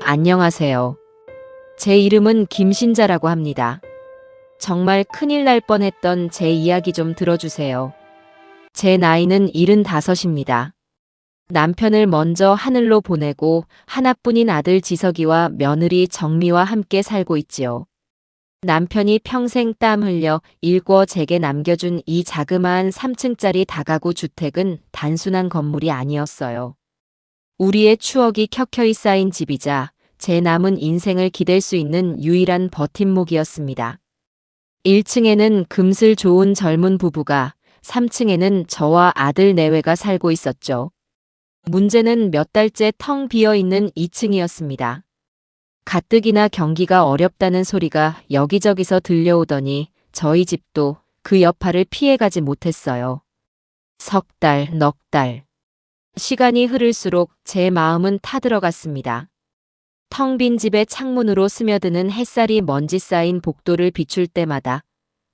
안녕하세요. 제 이름은 김신자라고 합니다. 정말 큰일 날 뻔했던 제 이야기 좀 들어주세요. 제 나이는 75입니다. 남편을 먼저 하늘로 보내고 하나뿐인 아들 지석이와 며느리 정미와 함께 살고 있지요. 남편이 평생 땀 흘려 일궈 제게 남겨준 이 자그마한 3층짜리 다가구 주택은 단순한 건물이 아니었어요. 우리의 추억이 켜켜이 쌓인 집이자 제 남은 인생을 기댈 수 있는 유일한 버팀목이었습니다. 1층에는 금슬 좋은 젊은 부부가, 3층에는 저와 아들 내외가 살고 있었죠. 문제는 몇 달째 텅 비어 있는 2층이었습니다. 가뜩이나 경기가 어렵다는 소리가 여기저기서 들려오더니 저희 집도 그 여파를 피해가지 못했어요. 석 달, 넉 달. 시간이 흐를수록 제 마음은 타들어갔습니다. 텅 빈 집의 창문으로 스며드는 햇살이 먼지 쌓인 복도를 비출 때마다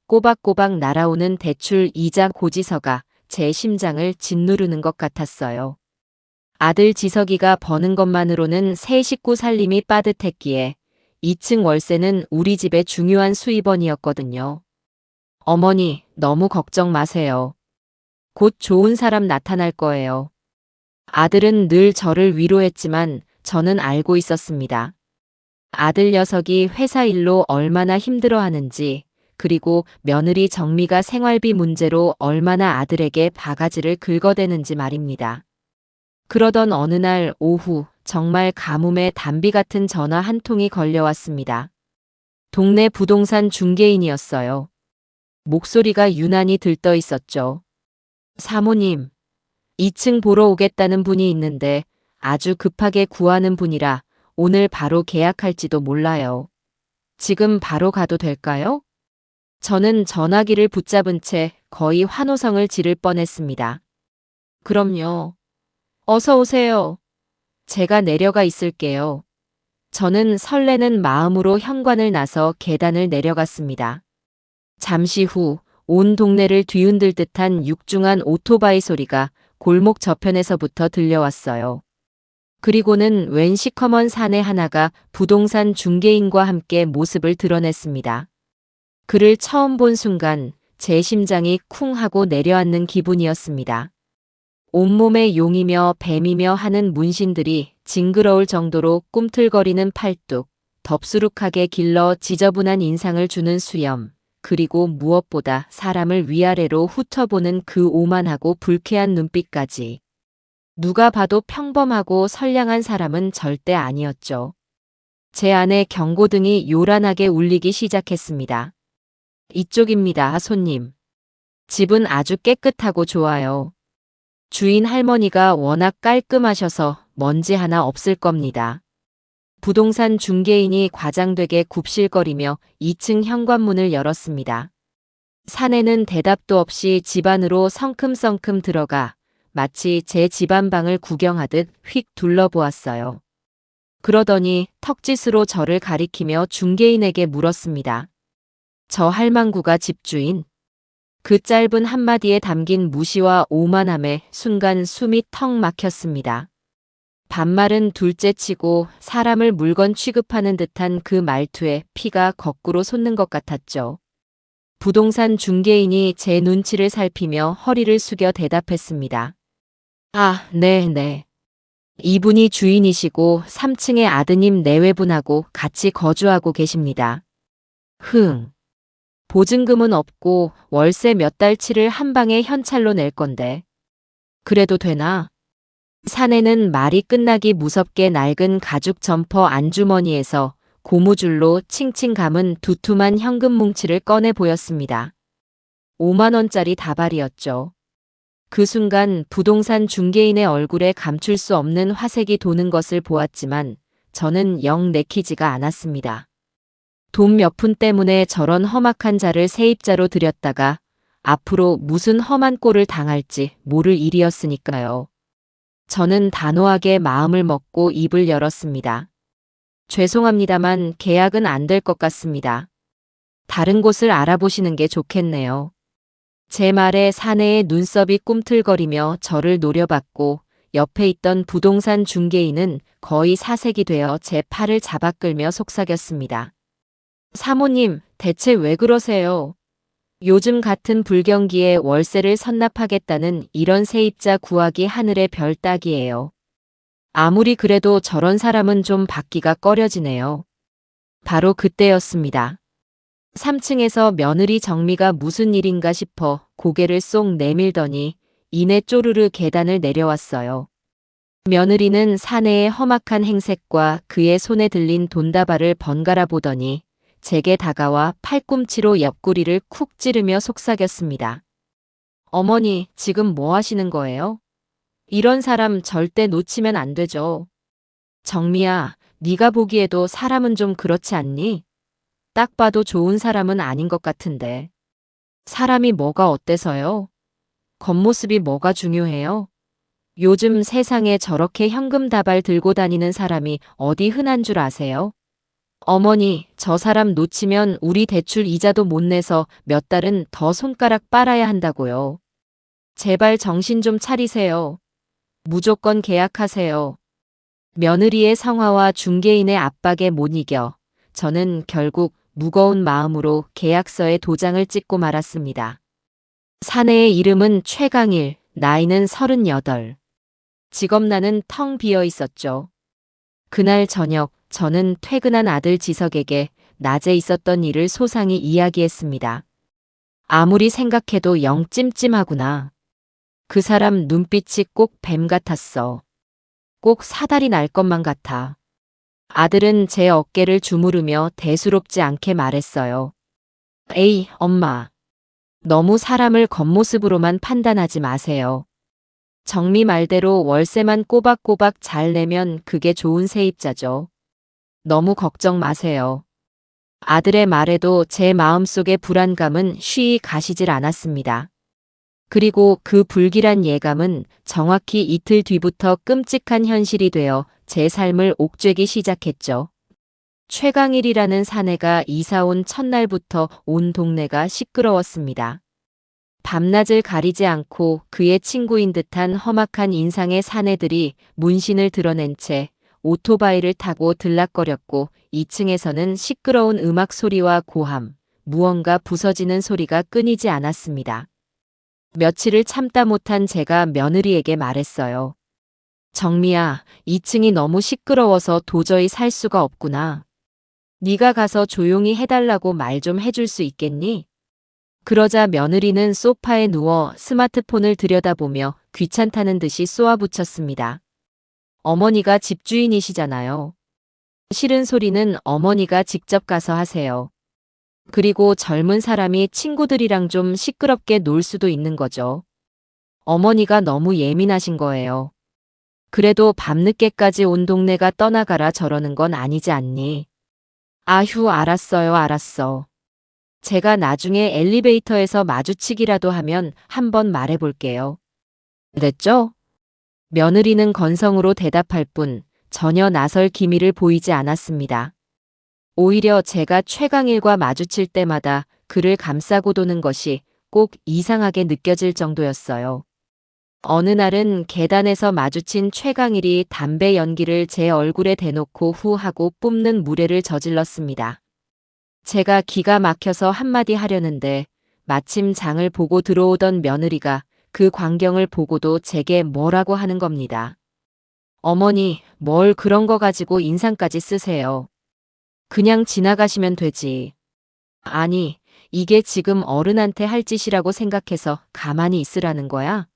꼬박꼬박 날아오는 대출 이자 고지서가 제 심장을 짓누르는 것 같았어요. 아들 지석이가 버는 것만으로는 세 식구 살림이 빠듯했기에 2층 월세는 우리 집의 중요한 수입원이었거든요. 어머니, 너무 걱정 마세요. 곧 좋은 사람 나타날 거예요. 아들은 늘 저를 위로했지만 저는 알고 있었습니다. 아들 녀석이 회사 일로 얼마나 힘들어하는지, 그리고 며느리 정미가 생활비 문제로 얼마나 아들에게 바가지를 긁어대는지 말입니다. 그러던 어느 날 오후 정말 가뭄에 단비 같은 전화 한 통이 걸려왔습니다. 동네 부동산 중개인이었어요. 목소리가 유난히 들떠 있었죠. 사모님, 2층 보러 오겠다는 분이 있는데 아주 급하게 구하는 분이라 오늘 바로 계약할지도 몰라요. 지금 바로 가도 될까요? 저는 전화기를 붙잡은 채 거의 환호성을 지를 뻔했습니다. 그럼요. 어서 오세요. 제가 내려가 있을게요. 저는 설레는 마음으로 현관을 나서 계단을 내려갔습니다. 잠시 후 온 동네를 뒤흔들 듯한 육중한 오토바이 소리가 골목 저편에서부터 들려왔어요. 그리고는 웬 시커먼 사내 하나가 부동산 중개인과 함께 모습을 드러냈습니다. 그를 처음 본 순간 제 심장이 쿵 하고 내려앉는 기분이었습니다. 온몸에 용이며 뱀이며 하는 문신들이 징그러울 정도로 꿈틀거리는 팔뚝, 덥수룩하게 길러 지저분한 인상을 주는 수염, 그리고 무엇보다 사람을 위아래로 훑어보는 그 오만하고 불쾌한 눈빛까지. 누가 봐도 평범하고 선량한 사람은 절대 아니었죠. 제 안에 경고등이 요란하게 울리기 시작했습니다. 이쪽입니다, 손님. 집은 아주 깨끗하고 좋아요. 주인 할머니가 워낙 깔끔하셔서 먼지 하나 없을 겁니다. 부동산 중개인이 과장되게 굽실거리며 2층 현관문을 열었습니다. 사내는 대답도 없이 집 안으로 성큼성큼 들어가 마치 제 집안 방을 구경하듯 휙 둘러보았어요. 그러더니 턱짓으로 저를 가리키며 중개인에게 물었습니다. 저 할망구가 집주인? 그 짧은 한마디에 담긴 무시와 오만함에 순간 숨이 턱 막혔습니다. 반말은 둘째치고 사람을 물건 취급하는 듯한 그 말투에 피가 거꾸로 솟는 것 같았죠. 부동산 중개인이 제 눈치를 살피며 허리를 숙여 대답했습니다. 아, 네. 이분이 주인이시고 3층의 아드님 내외분하고 같이 거주하고 계십니다. 보증금은 없고 월세 몇 달치를 한 방에 현찰로 낼 건데. 그래도 되나? 사내는 말이 끝나기 무섭게 낡은 가죽 점퍼 안주머니에서 고무줄로 칭칭 감은 두툼한 현금 뭉치를 꺼내 보였습니다. 5만 원짜리 다발이었죠. 그 순간 부동산 중개인의 얼굴에 감출 수 없는 화색이 도는 것을 보았지만 저는 영 내키지가 않았습니다. 돈 몇 푼 때문에 저런 험악한 자를 세입자로 들였다가 앞으로 무슨 험한 꼴을 당할지 모를 일이었으니까요. 저는 단호하게 마음을 먹고 입을 열었습니다. 죄송합니다만 계약은 안 될 것 같습니다. 다른 곳을 알아보시는 게 좋겠네요. 제 말에 사내의 눈썹이 꿈틀거리며 저를 노려봤고 옆에 있던 부동산 중개인은 거의 사색이 되어 제 팔을 잡아 끌며 속삭였습니다. 사모님, 대체 왜 그러세요? 요즘 같은 불경기에 월세를 선납하겠다는 이런 세입자 구하기 하늘의 별 따기예요. 아무리 그래도 저런 사람은 좀 받기가 꺼려지네요. 바로 그때였습니다. 3층에서 며느리 정미가 무슨 일인가 싶어 고개를 쏙 내밀더니 이내 쪼르르 계단을 내려왔어요. 며느리는 사내의 험악한 행색과 그의 손에 들린 돈다발을 번갈아 보더니 제게 다가와 팔꿈치로 옆구리를 쿡 찌르며 속삭였습니다. 어머니, 지금 뭐 하시는 거예요? 이런 사람 절대 놓치면 안 되죠. 정미야, 네가 보기에도 사람은 좀 그렇지 않니? 딱 봐도 좋은 사람은 아닌 것 같은데. 사람이 뭐가 어때서요? 겉모습이 뭐가 중요해요? 요즘 세상에 저렇게 현금 다발 들고 다니는 사람이 어디 흔한 줄 아세요? 어머니, 저 사람 놓치면 우리 대출 이자도 못 내서 몇 달은 더 손가락 빨아야 한다고요. 제발 정신 좀 차리세요. 무조건 계약하세요. 며느리의 성화와 중개인의 압박에 못 이겨 저는 결국 무거운 마음으로 계약서에 도장을 찍고 말았습니다. 사내의 이름은 최강일, 나이는 38. 직업란은 텅 비어 있었죠. 그날 저녁 저는 퇴근한 아들 지석에게 낮에 있었던 일을 소상히 이야기했습니다. 아무리 생각해도 영 찜찜하구나. 그 사람 눈빛이 꼭 뱀 같았어. 꼭 사달이 날 것만 같아. 아들은 제 어깨를 주무르며 대수롭지 않게 말했어요. 에이, 엄마. 너무 사람을 겉모습으로만 판단하지 마세요. 정미 말대로 월세만 꼬박꼬박 잘 내면 그게 좋은 세입자죠. 너무 걱정 마세요. 아들의 말에도 제 마음속의 불안감은 쉬이 가시질 않았습니다. 그리고 그 불길한 예감은 정확히 이틀 뒤부터 끔찍한 현실이 되어 제 삶을 옥죄기 시작했죠. 최강일이라는 사내가 이사온 첫날부터 온 동네가 시끄러웠습니다. 밤낮을 가리지 않고 그의 친구인 듯한 험악한 인상의 사내들이 문신을 드러낸 채 오토바이를 타고 들락거렸고 2층에서는 시끄러운 음악 소리와 고함, 무언가 부서지는 소리가 끊이지 않았습니다. 며칠을 참다 못한 제가 며느리에게 말했어요. 정미야, 2층이 너무 시끄러워서 도저히 살 수가 없구나. 네가 가서 조용히 해달라고 말 좀 해줄 수 있겠니? 그러자 며느리는 소파에 누워 스마트폰을 들여다보며 귀찮다는 듯이 쏘아붙였습니다. 어머니가 집주인이시잖아요. 싫은 소리는 어머니가 직접 가서 하세요. 그리고 젊은 사람이 친구들이랑 좀 시끄럽게 놀 수도 있는 거죠. 어머니가 너무 예민하신 거예요. 그래도 밤늦게까지 온 동네가 떠나가라 저러는 건 아니지 않니? 아휴, 알았어요, 알았어. 제가 나중에 엘리베이터에서 마주치기라도 하면 한번 말해볼게요. 됐죠? 며느리는 건성으로 대답할 뿐 전혀 나설 기미를 보이지 않았습니다. 오히려 제가 최강일과 마주칠 때마다 그를 감싸고 도는 것이 꼭 이상하게 느껴질 정도였어요. 어느 날은 계단에서 마주친 최강일이 담배 연기를 제 얼굴에 대놓고 후 하고 뿜는 무례를 저질렀습니다. 제가 기가 막혀서 한마디 하려는데 마침 장을 보고 들어오던 며느리가 그 광경을 보고도 제게 뭐라고 하는 겁니다. 어머니, 뭘 그런 거 가지고 인상까지 쓰세요. 그냥 지나가시면 되지. 아니, 이게 지금 어른한테 할 짓이라고 생각해서 가만히 있으라는 거야?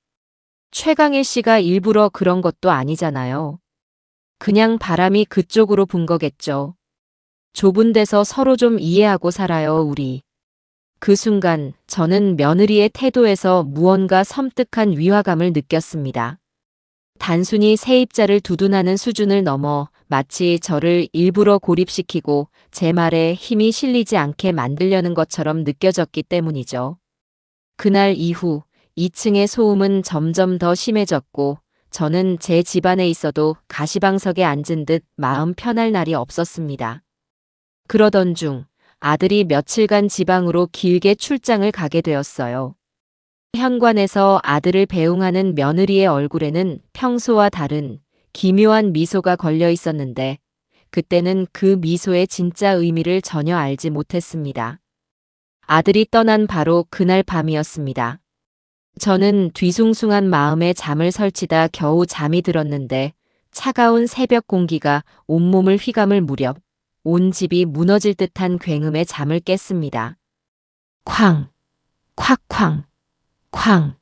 최강일 씨가 일부러 그런 것도 아니잖아요. 그냥 바람이 그쪽으로 분 거겠죠. 좁은 데서 서로 좀 이해하고 살아요, 우리. 그 순간 저는 며느리의 태도에서 무언가 섬뜩한 위화감을 느꼈습니다. 단순히 세입자를 두둔하는 수준을 넘어 마치 저를 일부러 고립시키고 제 말에 힘이 실리지 않게 만들려는 것처럼 느껴졌기 때문이죠. 그날 이후 2층의 소음은 점점 더 심해졌고 저는 제 집안에 있어도 가시방석에 앉은 듯 마음 편할 날이 없었습니다. 그러던 중 아들이 며칠간 지방으로 길게 출장을 가게 되었어요. 현관에서 아들을 배웅하는 며느리의 얼굴에는 평소와 다른 기묘한 미소가 걸려 있었는데 그때는 그 미소의 진짜 의미를 전혀 알지 못했습니다. 아들이 떠난 바로 그날 밤이었습니다. 저는 뒤숭숭한 마음에 잠을 설치다 겨우 잠이 들었는데 차가운 새벽 공기가 온몸을 휘감을 무렵 온 집이 무너질 듯한 굉음에 잠을 깼습니다. 쾅! 콱쾅! 쾅!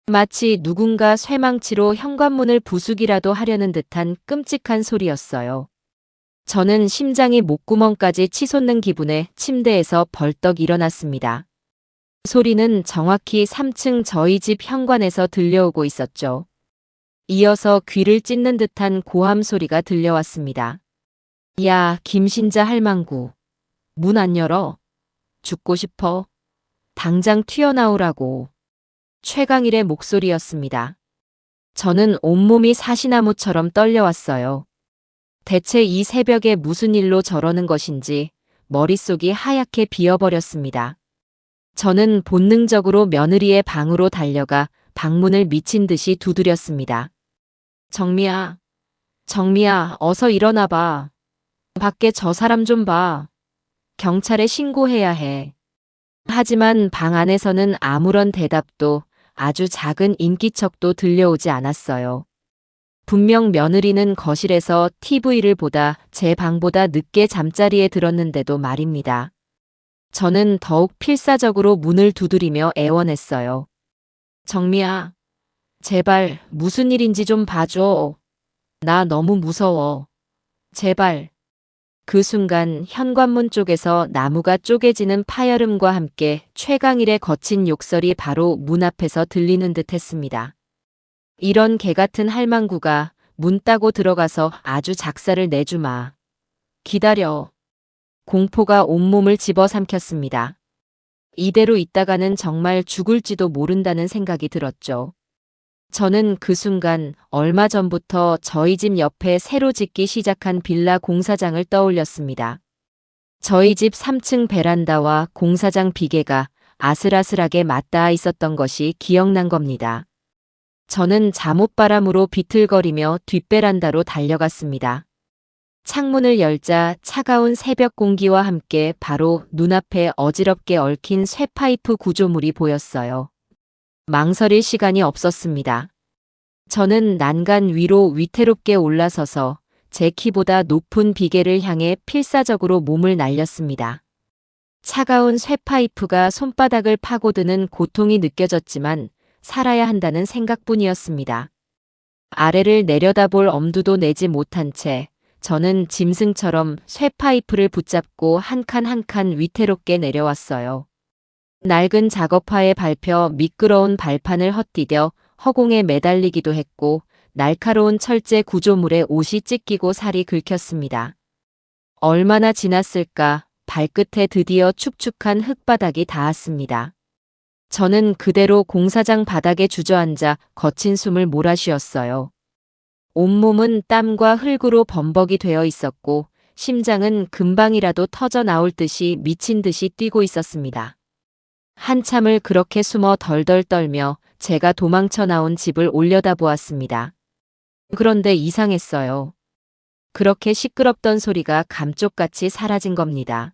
마치 누군가 쇠망치로 현관문을 부수기라도 하려는 듯한 끔찍한 소리였어요. 저는 심장이 목구멍까지 치솟는 기분에 침대에서 벌떡 일어났습니다. 소리는 정확히 3층 저희 집 현관에서 들려오고 있었죠. 이어서 귀를 찢는 듯한 고함 소리가 들려왔습니다. 야, 김신자 할망구. 문 안 열어. 죽고 싶어. 당장 튀어나오라고. 최강일의 목소리였습니다. 저는 온몸이 사시나무처럼 떨려왔어요. 대체 이 새벽에 무슨 일로 저러는 것인지 머릿속이 하얗게 비어버렸습니다. 저는 본능적으로 며느리의 방으로 달려가 방문을 미친 듯이 두드렸습니다. 정미야, 정미야, 어서 일어나봐. 밖에 저 사람 좀 봐. 경찰에 신고해야 해. 하지만 방 안에서는 아무런 대답도 아주 작은 인기척도 들려오지 않았어요. 분명 며느리는 거실에서 TV를 보다 제 방보다 늦게 잠자리에 들었는데도 말입니다. 저는 더욱 필사적으로 문을 두드리며 애원했어요. 정미야, 제발 무슨 일인지 좀 봐줘. 나 너무 무서워. 제발. 그 순간 현관문 쪽에서 나무가 쪼개지는 파열음과 함께 최강일의 거친 욕설이 바로 문 앞에서 들리는 듯 했습니다. 이런 개같은 할망구가 문 따고 들어가서 아주 작사를 내주마. 기다려. 공포가 온몸을 집어삼켰습니다. 이대로 있다가는 정말 죽을지도 모른다는 생각이 들었죠. 저는 그 순간 얼마 전부터 저희 집 옆에 새로 짓기 시작한 빌라 공사장을 떠올렸습니다. 저희 집 3층 베란다와 공사장 비계가 아슬아슬하게 맞닿아 있었던 것이 기억난 겁니다. 저는 잠옷바람으로 비틀거리며 뒷베란다로 달려갔습니다. 창문을 열자 차가운 새벽 공기와 함께 바로 눈앞에 어지럽게 얽힌 쇠파이프 구조물이 보였어요. 망설일 시간이 없었습니다. 저는 난간 위로 위태롭게 올라서서 제 키보다 높은 비계를 향해 필사적으로 몸을 날렸습니다. 차가운 쇠파이프가 손바닥을 파고드는 고통이 느껴졌지만 살아야 한다는 생각뿐이었습니다. 아래를 내려다볼 엄두도 내지 못한 채 저는 짐승처럼 쇠파이프를 붙잡고 한 칸 한 칸 위태롭게 내려왔어요. 낡은 작업화에 밟혀 미끄러운 발판을 헛디뎌 허공에 매달리기도 했고 날카로운 철제 구조물에 옷이 찢기고 살이 긁혔습니다. 얼마나 지났을까 발끝에 드디어 축축한 흙바닥이 닿았습니다. 저는 그대로 공사장 바닥에 주저앉아 거친 숨을 몰아쉬었어요. 온몸은 땀과 흙으로 범벅이 되어 있었고 심장은 금방이라도 터져 나올 듯이 미친 듯이 뛰고 있었습니다. 한참을 그렇게 숨어 덜덜 떨며 제가 도망쳐 나온 집을 올려다보았습니다. 그런데 이상했어요. 그렇게 시끄럽던 소리가 감쪽같이 사라진 겁니다.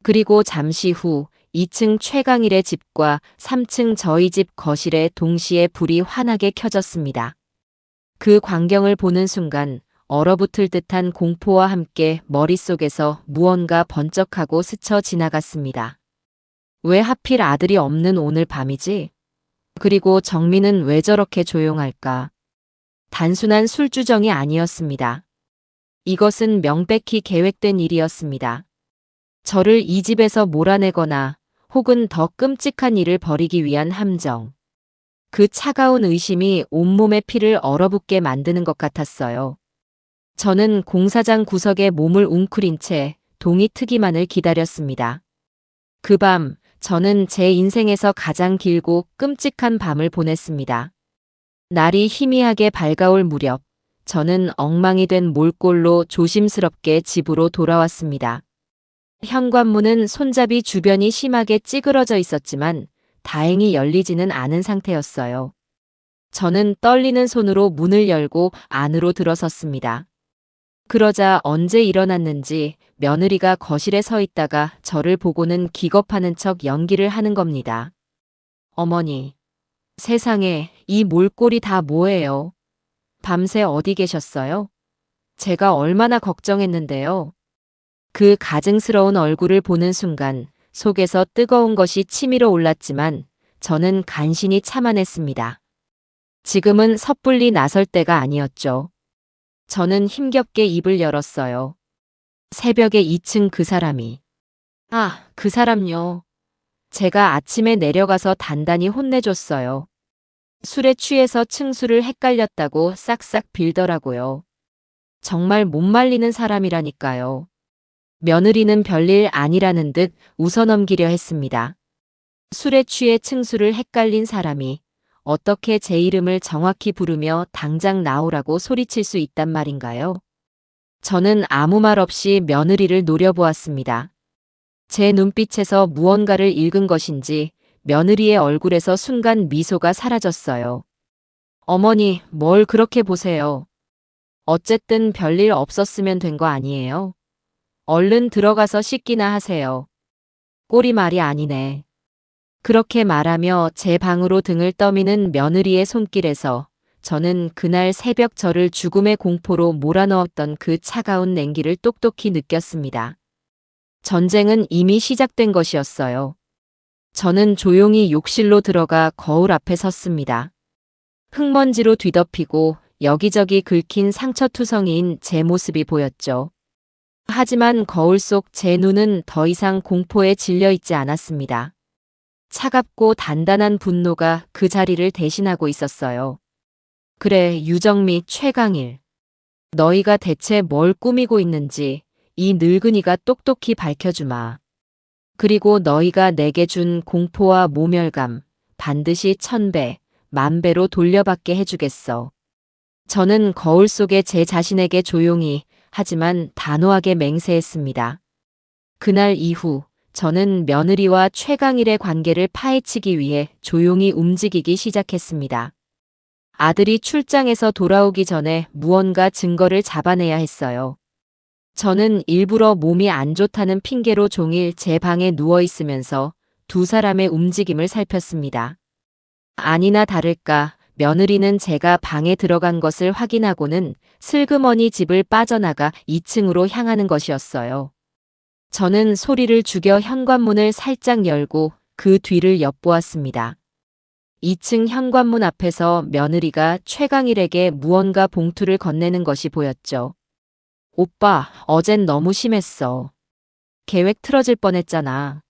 그리고 잠시 후 2층 최강일의 집과 3층 저희 집 거실에 동시에 불이 환하게 켜졌습니다. 그 광경을 보는 순간 얼어붙을 듯한 공포와 함께 머릿속에서 무언가 번쩍하고 스쳐 지나갔습니다. 왜 하필 아들이 없는 오늘 밤이지? 그리고 정민은 왜 저렇게 조용할까? 단순한 술주정이 아니었습니다. 이것은 명백히 계획된 일이었습니다. 저를 이 집에서 몰아내거나 혹은 더 끔찍한 일을 벌이기 위한 함정. 그 차가운 의심이 온몸의 피를 얼어붙게 만드는 것 같았어요. 저는 공사장 구석에 몸을 웅크린 채 동이 트기만을 기다렸습니다. 그 밤, 저는 제 인생에서 가장 길고 끔찍한 밤을 보냈습니다. 날이 희미하게 밝아올 무렵, 저는 엉망이 된 몰골로 조심스럽게 집으로 돌아왔습니다. 현관문은 손잡이 주변이 심하게 찌그러져 있었지만 다행히 열리지는 않은 상태였어요. 저는 떨리는 손으로 문을 열고 안으로 들어섰습니다. 그러자 언제 일어났는지 며느리가 거실에 서 있다가 저를 보고는 기겁하는 척 연기를 하는 겁니다. 어머니, 세상에 이 몰골이 다 뭐예요? 밤새 어디 계셨어요? 제가 얼마나 걱정했는데요. 그 가증스러운 얼굴을 보는 순간 속에서 뜨거운 것이 치밀어 올랐지만 저는 간신히 참아냈습니다. 지금은 섣불리 나설 때가 아니었죠. 저는 힘겹게 입을 열었어요. 새벽에 2층 그 사람이. 아, 그 사람요. 제가 아침에 내려가서 단단히 혼내줬어요. 술에 취해서 층수를 헷갈렸다고 싹싹 빌더라고요. 정말 못 말리는 사람이라니까요. 며느리는 별일 아니라는 듯 웃어넘기려 했습니다. 술에 취해 층수를 헷갈린 사람이 어떻게 제 이름을 정확히 부르며 당장 나오라고 소리칠 수 있단 말인가요? 저는 아무 말 없이 며느리를 노려보았습니다. 제 눈빛에서 무언가를 읽은 것인지 며느리의 얼굴에서 순간 미소가 사라졌어요. 어머니, 뭘 그렇게 보세요? 어쨌든 별일 없었으면 된 거 아니에요? 얼른 들어가서 씻기나 하세요. 꼴이 말이 아니네. 그렇게 말하며 제 방으로 등을 떠미는 며느리의 손길에서 저는 그날 새벽 저를 죽음의 공포로 몰아넣었던 그 차가운 냉기를 똑똑히 느꼈습니다. 전쟁은 이미 시작된 것이었어요. 저는 조용히 욕실로 들어가 거울 앞에 섰습니다. 흙먼지로 뒤덮이고 여기저기 긁힌 상처투성이인 제 모습이 보였죠. 하지만 거울 속 제 눈은 더 이상 공포에 질려 있지 않았습니다. 차갑고 단단한 분노가 그 자리를 대신하고 있었어요. 그래, 유정미, 최강일. 너희가 대체 뭘 꾸미고 있는지 이 늙은이가 똑똑히 밝혀주마. 그리고 너희가 내게 준 공포와 모멸감 반드시 1000배, 10,000배로 돌려받게 해주겠어. 저는 거울 속에 제 자신에게 조용히 하지만 단호하게 맹세했습니다. 그날 이후 저는 며느리와 최강일의 관계를 파헤치기 위해 조용히 움직이기 시작했습니다. 아들이 출장에서 돌아오기 전에 무언가 증거를 잡아내야 했어요. 저는 일부러 몸이 안 좋다는 핑계로 종일 제 방에 누워 있으면서 두 사람의 움직임을 살폈습니다. 아니나 다를까 며느리는 제가 방에 들어간 것을 확인하고는 슬그머니 집을 빠져나가 2층으로 향하는 것이었어요. 저는 소리를 죽여 현관문을 살짝 열고 그 뒤를 엿보았습니다. 2층 현관문 앞에서 며느리가 최강일에게 무언가 봉투를 건네는 것이 보였죠. 오빠, 어젠 너무 심했어. 계획 틀어질 뻔했잖아.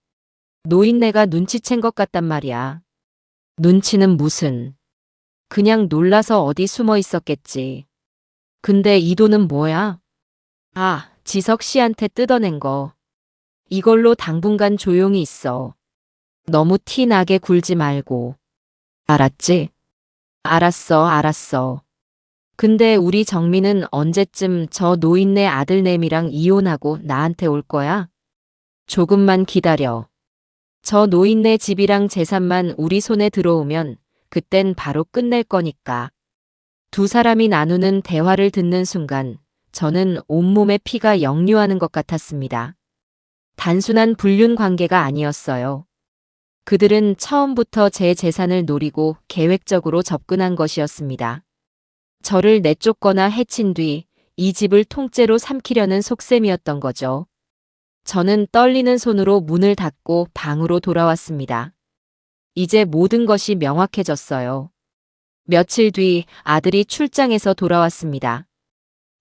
노인네가 눈치챈 것 같단 말이야. 눈치는 무슨. 그냥 놀라서 어디 숨어 있었겠지. 근데 이 돈은 뭐야? 아, 지석 씨한테 뜯어낸 거. 이걸로 당분간 조용히 있어. 너무 티 나게 굴지 말고. 알았지? 알았어. 근데 우리 정민은 언제쯤 저 노인네 아들내미랑 이혼하고 나한테 올 거야? 조금만 기다려. 저 노인네 집이랑 재산만 우리 손에 들어오면 그땐 바로 끝낼 거니까. 두 사람이 나누는 대화를 듣는 순간 저는 온몸에 피가 역류하는 것 같았습니다. 단순한 불륜 관계가 아니었어요. 그들은 처음부터 제 재산을 노리고 계획적으로 접근한 것이었습니다. 저를 내쫓거나 해친 뒤 이 집을 통째로 삼키려는 속셈이었던 거죠. 저는 떨리는 손으로 문을 닫고 방으로 돌아왔습니다. 이제 모든 것이 명확해졌어요. 며칠 뒤 아들이 출장에서 돌아왔습니다.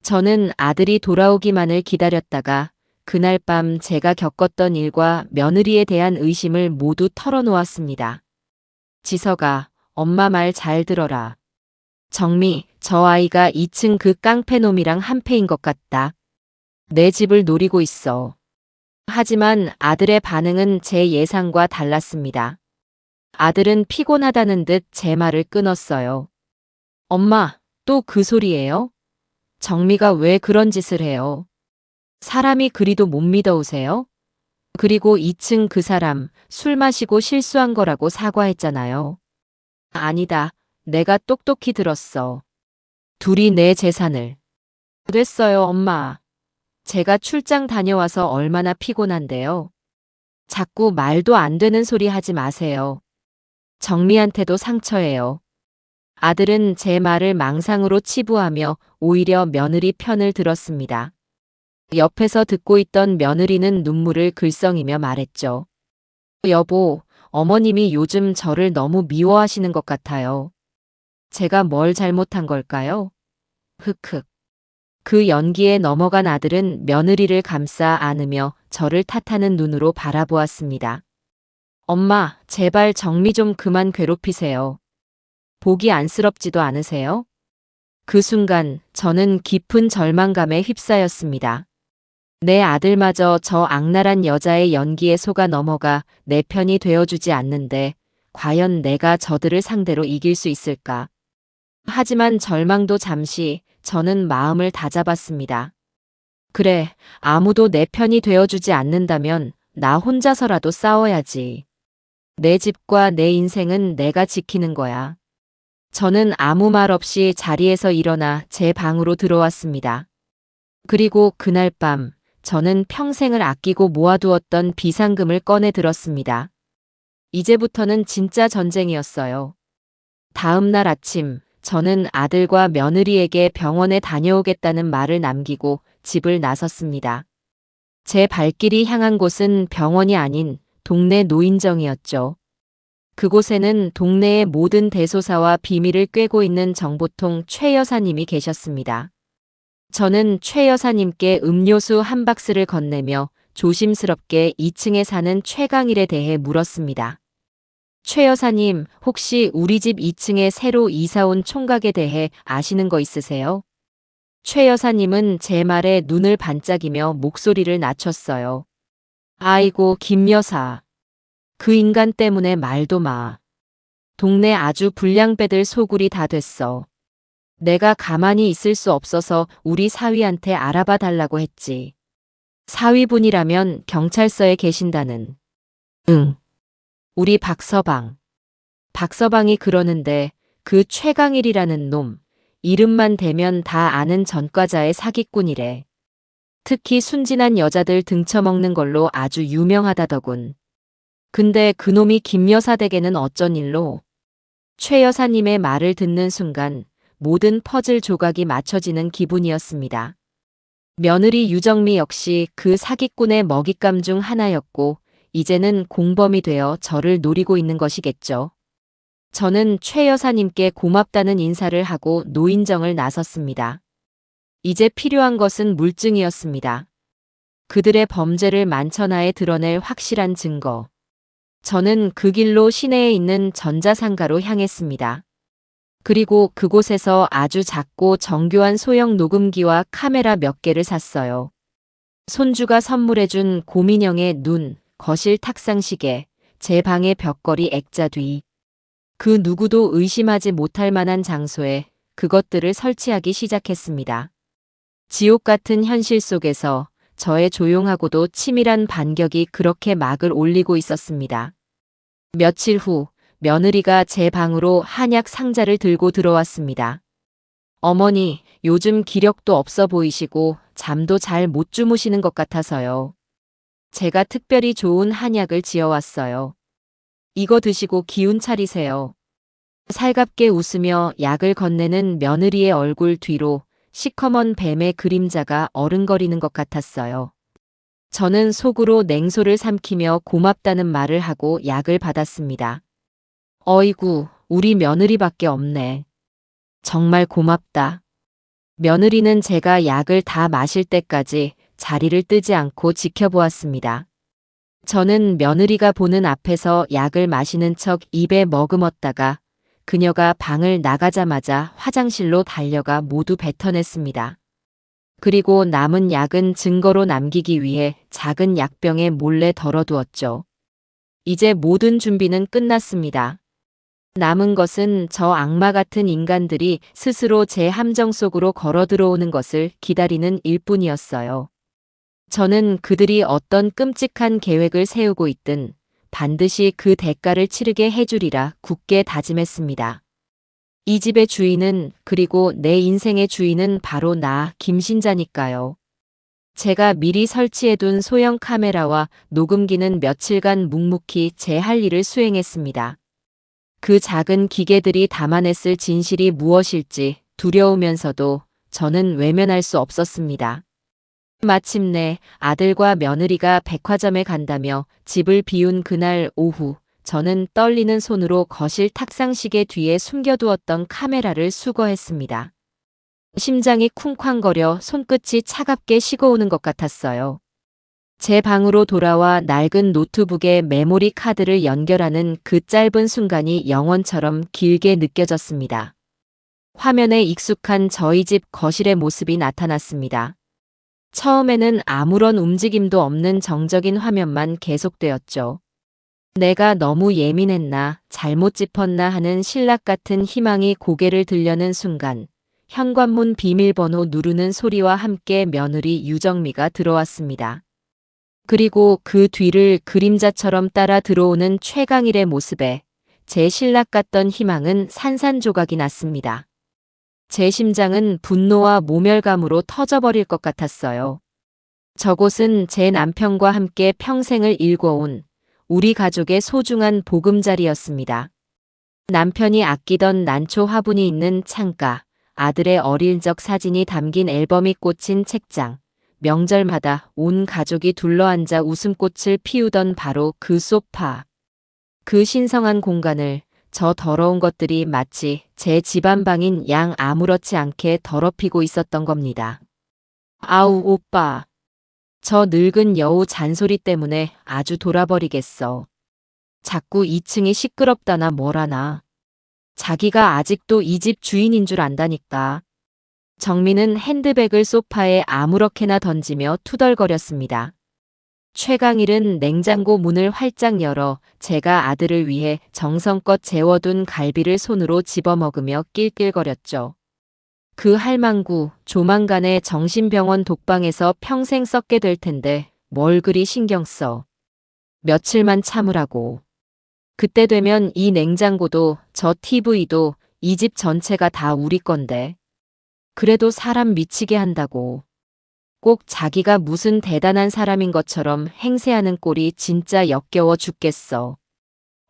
저는 아들이 돌아오기만을 기다렸다가 그날 밤 제가 겪었던 일과 며느리에 대한 의심을 모두 털어놓았습니다. 지석아, 엄마 말 잘 들어라. 정미, 저 아이가 2층 그 깡패놈이랑 한패인 것 같다. 내 집을 노리고 있어. 하지만 아들의 반응은 제 예상과 달랐습니다. 아들은 피곤하다는 듯 제 말을 끊었어요. 엄마, 또 그 소리예요? 정미가 왜 그런 짓을 해요? 사람이 그리도 못 믿어오세요? 그리고 2층 그 사람 술 마시고 실수한 거라고 사과했잖아요. 아니다. 내가 똑똑히 들었어. 둘이 내 재산을. 그랬어요, 엄마. 제가 출장 다녀와서 얼마나 피곤한데요. 자꾸 말도 안 되는 소리 하지 마세요. 정미한테도 상처예요. 아들은 제 말을 망상으로 치부하며 오히려 며느리 편을 들었습니다. 옆에서 듣고 있던 며느리는 눈물을 글썽이며 말했죠. 여보, 어머님이 요즘 저를 너무 미워하시는 것 같아요. 제가 뭘 잘못한 걸까요? 흑흑. 그 연기에 넘어간 아들은 며느리를 감싸 안으며 저를 탓하는 눈으로 바라보았습니다. 엄마, 제발 정미 좀 그만 괴롭히세요. 보기 안쓰럽지도 않으세요? 그 순간 저는 깊은 절망감에 휩싸였습니다. 내 아들마저 저 악랄한 여자의 연기에 속아 넘어가 내 편이 되어주지 않는데 과연 내가 저들을 상대로 이길 수 있을까? 하지만 절망도 잠시 저는 마음을 다잡았습니다. 그래, 아무도 내 편이 되어주지 않는다면 나 혼자서라도 싸워야지. 내 집과 내 인생은 내가 지키는 거야. 저는 아무 말 없이 자리에서 일어나 제 방으로 들어왔습니다. 그리고 그날 밤 저는 평생을 아끼고 모아두었던 비상금을 꺼내 들었습니다. 이제부터는 진짜 전쟁이었어요. 다음 날 아침 저는 아들과 며느리에게 병원에 다녀오겠다는 말을 남기고 집을 나섰습니다. 제 발길이 향한 곳은 병원이 아닌 동네 노인정이었죠. 그곳에는 동네의 모든 대소사와 비밀을 꿰고 있는 정보통 최 여사님이 계셨습니다. 저는 최 여사님께 음료수 한 박스를 건네며 조심스럽게 2층에 사는 최강일에 대해 물었습니다. 최 여사님, 혹시 우리 집 2층에 새로 이사 온 총각에 대해 아시는 거 있으세요? 최 여사님은 제 말에 눈을 반짝이며 목소리를 낮췄어요. 아이고, 김 여사. 그 인간 때문에 말도 마. 동네 아주 불량배들 소굴이 다 됐어. 내가 가만히 있을 수 없어서 우리 사위한테 알아봐 달라고 했지. 사위분이라면 경찰서에 계신다는. 응. 우리 박서방. 박서방이 그러는데 그 최강일이라는 놈, 이름만 대면 다 아는 전과자의 사기꾼이래. 특히 순진한 여자들 등쳐먹는 걸로 아주 유명하다더군. 근데 그놈이 김 여사 댁에는 어쩐 일로? 최 여사님의 말을 듣는 순간 모든 퍼즐 조각이 맞춰지는 기분이었습니다. 며느리 유정미 역시 그 사기꾼의 먹잇감 중 하나였고 이제는 공범이 되어 저를 노리고 있는 것이겠죠. 저는 최 여사님께 고맙다는 인사를 하고 노인정을 나섰습니다. 이제 필요한 것은 물증이었습니다. 그들의 범죄를 만천하에 드러낼 확실한 증거. 저는 그 길로 시내에 있는 전자상가로 향했습니다. 그리고 그곳에서 아주 작고 정교한 소형 녹음기와 카메라 몇 개를 샀어요. 손주가 선물해준 고민형의 눈, 거실 탁상시계, 제 방의 벽걸이 액자 뒤. 그 누구도 의심하지 못할 만한 장소에 그것들을 설치하기 시작했습니다. 지옥 같은 현실 속에서 저의 조용하고도 치밀한 반격이 그렇게 막을 올리고 있었습니다. 며칠 후 며느리가 제 방으로 한약 상자를 들고 들어왔습니다. 어머니, 요즘 기력도 없어 보이시고 잠도 잘 못 주무시는 것 같아서요. 제가 특별히 좋은 한약을 지어왔어요. 이거 드시고 기운 차리세요. 살갑게 웃으며 약을 건네는 며느리의 얼굴 뒤로 시커먼 뱀의 그림자가 어른거리는 것 같았어요. 저는 속으로 냉소를 삼키며 고맙다는 말을 하고 약을 받았습니다. 어이구, 우리 며느리밖에 없네. 정말 고맙다. 며느리는 제가 약을 다 마실 때까지 자리를 뜨지 않고 지켜보았습니다. 저는 며느리가 보는 앞에서 약을 마시는 척 입에 머금었다가 그녀가 방을 나가자마자 화장실로 달려가 모두 뱉어냈습니다. 그리고 남은 약은 증거로 남기기 위해 작은 약병에 몰래 덜어두었죠. 이제 모든 준비는 끝났습니다. 남은 것은 저 악마 같은 인간들이 스스로 제 함정 속으로 걸어 들어오는 것을 기다리는 일뿐이었어요. 저는 그들이 어떤 끔찍한 계획을 세우고 있든 반드시 그 대가를 치르게 해주리라 굳게 다짐했습니다. 이 집의 주인은, 그리고 내 인생의 주인은 바로 나 김신자니까요. 제가 미리 설치해둔 소형 카메라와 녹음기는 며칠간 묵묵히 제 할 일을 수행했습니다. 그 작은 기계들이 담아냈을 진실이 무엇일지 두려우면서도 저는 외면할 수 없었습니다. 마침내 아들과 며느리가 백화점에 간다며 집을 비운 그날 오후, 저는 떨리는 손으로 거실 탁상시계 뒤에 숨겨두었던 카메라를 수거했습니다. 심장이 쿵쾅거려 손끝이 차갑게 식어오는 것 같았어요. 제 방으로 돌아와 낡은 노트북에 메모리 카드를 연결하는 그 짧은 순간이 영원처럼 길게 느껴졌습니다. 화면에 익숙한 저희 집 거실의 모습이 나타났습니다. 처음에는 아무런 움직임도 없는 정적인 화면만 계속되었죠. 내가 너무 예민했나, 잘못 짚었나 하는 신락 같은 희망이 고개를 들려는 순간, 현관문 비밀번호 누르는 소리와 함께 며느리 유정미가 들어왔습니다. 그리고 그 뒤를 그림자처럼 따라 들어오는 최강일의 모습에 제 신락 같던 희망은 산산조각이 났습니다. 제 심장은 분노와 모멸감으로 터져버릴 것 같았어요. 저곳은 제 남편과 함께 평생을 일궈온 우리 가족의 소중한 보금자리였습니다. 남편이 아끼던 난초 화분이 있는 창가, 아들의 어릴 적 사진이 담긴 앨범이 꽂힌 책장, 명절마다 온 가족이 둘러앉아 웃음꽃을 피우던 바로 그 소파. 그 신성한 공간을 저 더러운 것들이 마치 제 집안방인 양 아무렇지 않게 더럽히고 있었던 겁니다. 아우, 오빠. 저 늙은 여우 잔소리 때문에 아주 돌아버리겠어. 자꾸 2층이 시끄럽다나 뭐라나. 자기가 아직도 이 집 주인인 줄 안다니까. 정민은 핸드백을 소파에 아무렇게나 던지며 투덜거렸습니다. 최강일은 냉장고 문을 활짝 열어 제가 아들을 위해 정성껏 재워둔 갈비를 손으로 집어먹으며 낄낄거렸죠. 그 할망구 조만간에 정신병원 독방에서 평생 썩게 될 텐데 뭘 그리 신경 써. 며칠만 참으라고. 그때 되면 이 냉장고도 저 TV도 이 집 전체가 다 우리 건데. 그래도 사람 미치게 한다고. 꼭 자기가 무슨 대단한 사람인 것처럼 행세하는 꼴이 진짜 역겨워 죽겠어.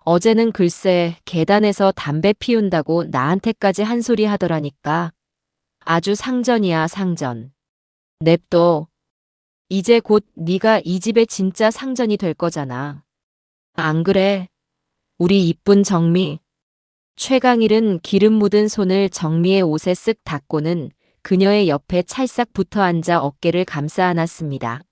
어제는 글쎄 계단에서 담배 피운다고 나한테까지 한 소리 하더라니까. 아주 상전이야, 상전. 냅둬. 이제 곧 네가 이 집의 진짜 상전이 될 거잖아. 안 그래? 우리 이쁜 정미. 최강일은 기름 묻은 손을 정미의 옷에 쓱 닦고는 그녀의 옆에 찰싹 붙어 앉아 어깨를 감싸 안았습니다.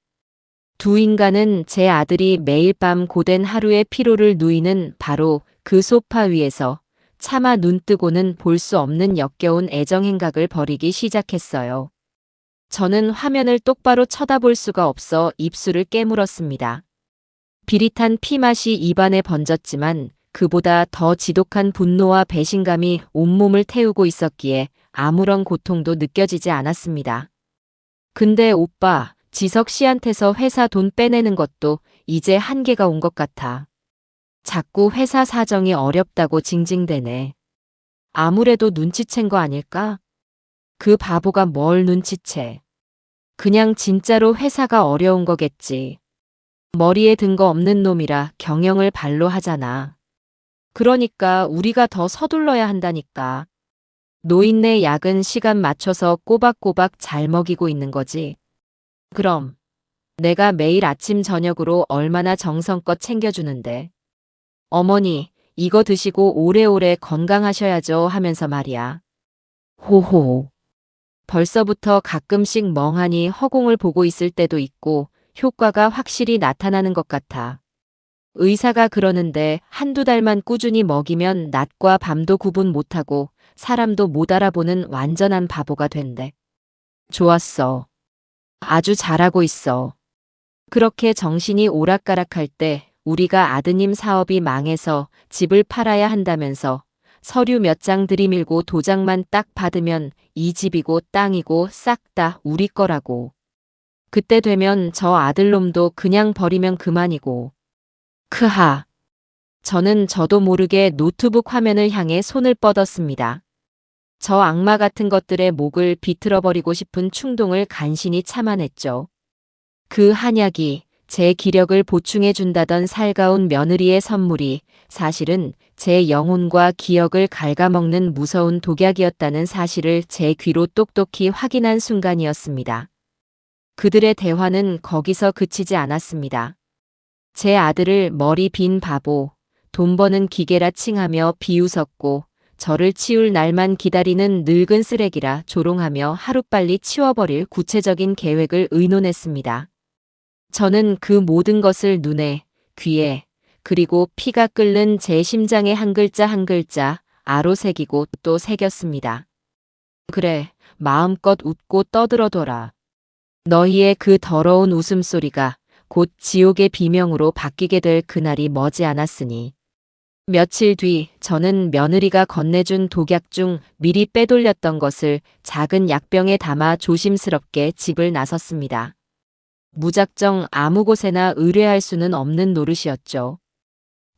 두 인간은 제 아들이 매일 밤 고된 하루의 피로를 누이는 바로 그 소파 위에서 차마 눈 뜨고는 볼 수 없는 역겨운 애정 행각을 벌이기 시작했어요. 저는 화면을 똑바로 쳐다볼 수가 없어 입술을 깨물었습니다. 비릿한 피맛이 입안에 번졌지만 그보다 더 지독한 분노와 배신감이 온몸을 태우고 있었기에 아무런 고통도 느껴지지 않았습니다. 근데 오빠, 지석 씨한테서 회사 돈 빼내는 것도 이제 한계가 온 것 같아. 자꾸 회사 사정이 어렵다고 징징대네. 아무래도 눈치챈 거 아닐까? 그 바보가 뭘 눈치채. 그냥 진짜로 회사가 어려운 거겠지. 머리에 든 거 없는 놈이라 경영을 발로 하잖아. 그러니까 우리가 더 서둘러야 한다니까. 노인네 약은 시간 맞춰서 꼬박꼬박 잘 먹이고 있는 거지. 그럼 내가 매일 아침 저녁으로 얼마나 정성껏 챙겨주는데. 어머니, 이거 드시고 오래오래 건강하셔야죠 하면서 말이야. 호호. 벌써부터 가끔씩 멍하니 허공을 보고 있을 때도 있고 효과가 확실히 나타나는 것 같아. 의사가 그러는데 한두 달만 꾸준히 먹이면 낮과 밤도 구분 못하고 사람도 못 알아보는 완전한 바보가 된대. 좋았어. 아주 잘하고 있어. 그렇게 정신이 오락가락할 때 우리가 아드님 사업이 망해서 집을 팔아야 한다면서 서류 몇 장 들이밀고 도장만 딱 받으면 이 집이고 땅이고 싹 다 우리 거라고. 그때 되면 저 아들놈도 그냥 버리면 그만이고. 크하. 저도 모르게 노트북 화면을 향해 손을 뻗었습니다. 저 악마 같은 것들의 목을 비틀어버리고 싶은 충동을 간신히 참아냈죠. 그 한약이 제 기력을 보충해준다던 살가운 며느리의 선물이 사실은 제 영혼과 기억을 갉아먹는 무서운 독약이었다는 사실을 제 귀로 똑똑히 확인한 순간이었습니다. 그들의 대화는 거기서 그치지 않았습니다. 제 아들을 머리 빈 바보, 돈 버는 기계라 칭하며 비웃었고 저를 치울 날만 기다리는 늙은 쓰레기라 조롱하며 하루빨리 치워버릴 구체적인 계획을 의논했습니다. 저는 그 모든 것을 눈에, 귀에, 그리고 피가 끓는 제 심장에 한 글자 한 글자 아로 새기고 또 새겼습니다. 그래, 마음껏 웃고 떠들어둬라. 너희의 그 더러운 웃음소리가 곧 지옥의 비명으로 바뀌게 될 그날이 머지 않았으니. 며칠 뒤 저는 며느리가 건네준 독약 중 미리 빼돌렸던 것을 작은 약병에 담아 조심스럽게 집을 나섰습니다. 무작정 아무 곳에나 의뢰할 수는 없는 노릇이었죠.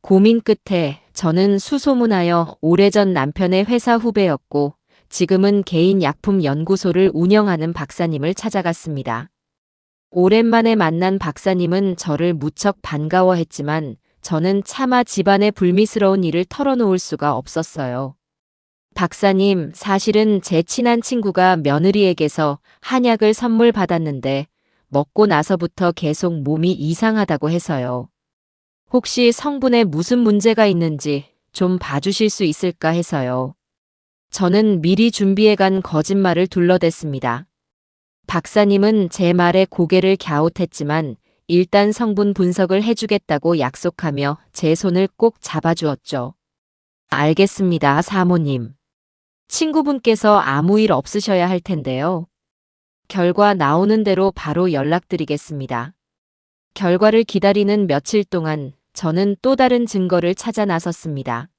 고민 끝에 저는 수소문하여 오래전 남편의 회사 후배였고 지금은 개인 약품 연구소를 운영하는 박사님을 찾아갔습니다. 오랜만에 만난 박사님은 저를 무척 반가워했지만 저는 차마 집안의 불미스러운 일을 털어놓을 수가 없었어요. 박사님, 사실은 제 친한 친구가 며느리에게서 한약을 선물 받았는데 먹고 나서부터 계속 몸이 이상하다고 해서요. 혹시 성분에 무슨 문제가 있는지 좀 봐주실 수 있을까 해서요. 저는 미리 준비해간 거짓말을 둘러댔습니다. 박사님은 제 말에 고개를 갸웃했지만 일단 성분 분석을 해주겠다고 약속하며 제 손을 꼭 잡아주었죠. 알겠습니다, 사모님. 친구분께서 아무 일 없으셔야 할 텐데요. 결과 나오는 대로 바로 연락드리겠습니다. 결과를 기다리는 며칠 동안 저는 또 다른 증거를 찾아 나섰습니다.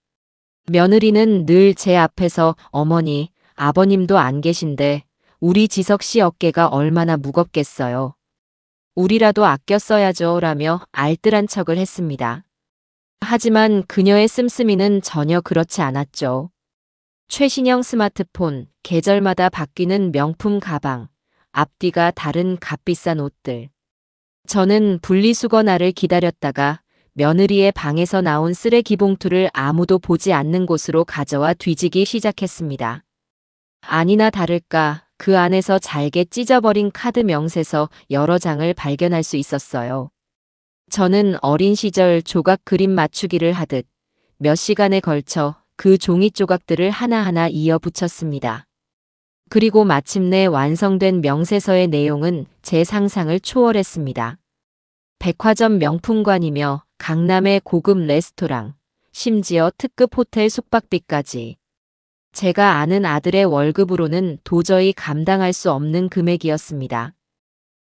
며느리는 늘 제 앞에서 어머니, 아버님도 안 계신데 우리 지석 씨 어깨가 얼마나 무겁겠어요. 우리라도 아껴 써야죠 라며 알뜰한 척을 했습니다. 하지만 그녀의 씀씀이는 전혀 그렇지 않았죠. 최신형 스마트폰, 계절마다 바뀌는 명품 가방, 앞뒤가 다른 값비싼 옷들. 저는 분리수거날을 기다렸다가 며느리의 방에서 나온 쓰레기 봉투를 아무도 보지 않는 곳으로 가져와 뒤지기 시작했습니다. 아니나 다를까 그 안에서 잘게 찢어버린 카드 명세서 여러 장을 발견할 수 있었어요. 저는 어린 시절 조각 그림 맞추기를 하듯 몇 시간에 걸쳐 그 종이 조각들을 하나하나 이어 붙였습니다. 그리고 마침내 완성된 명세서의 내용은 제 상상을 초월했습니다. 백화점 명품관이며 강남의 고급 레스토랑, 심지어 특급 호텔 숙박비까지. 제가 아는 아들의 월급으로는 도저히 감당할 수 없는 금액이었습니다.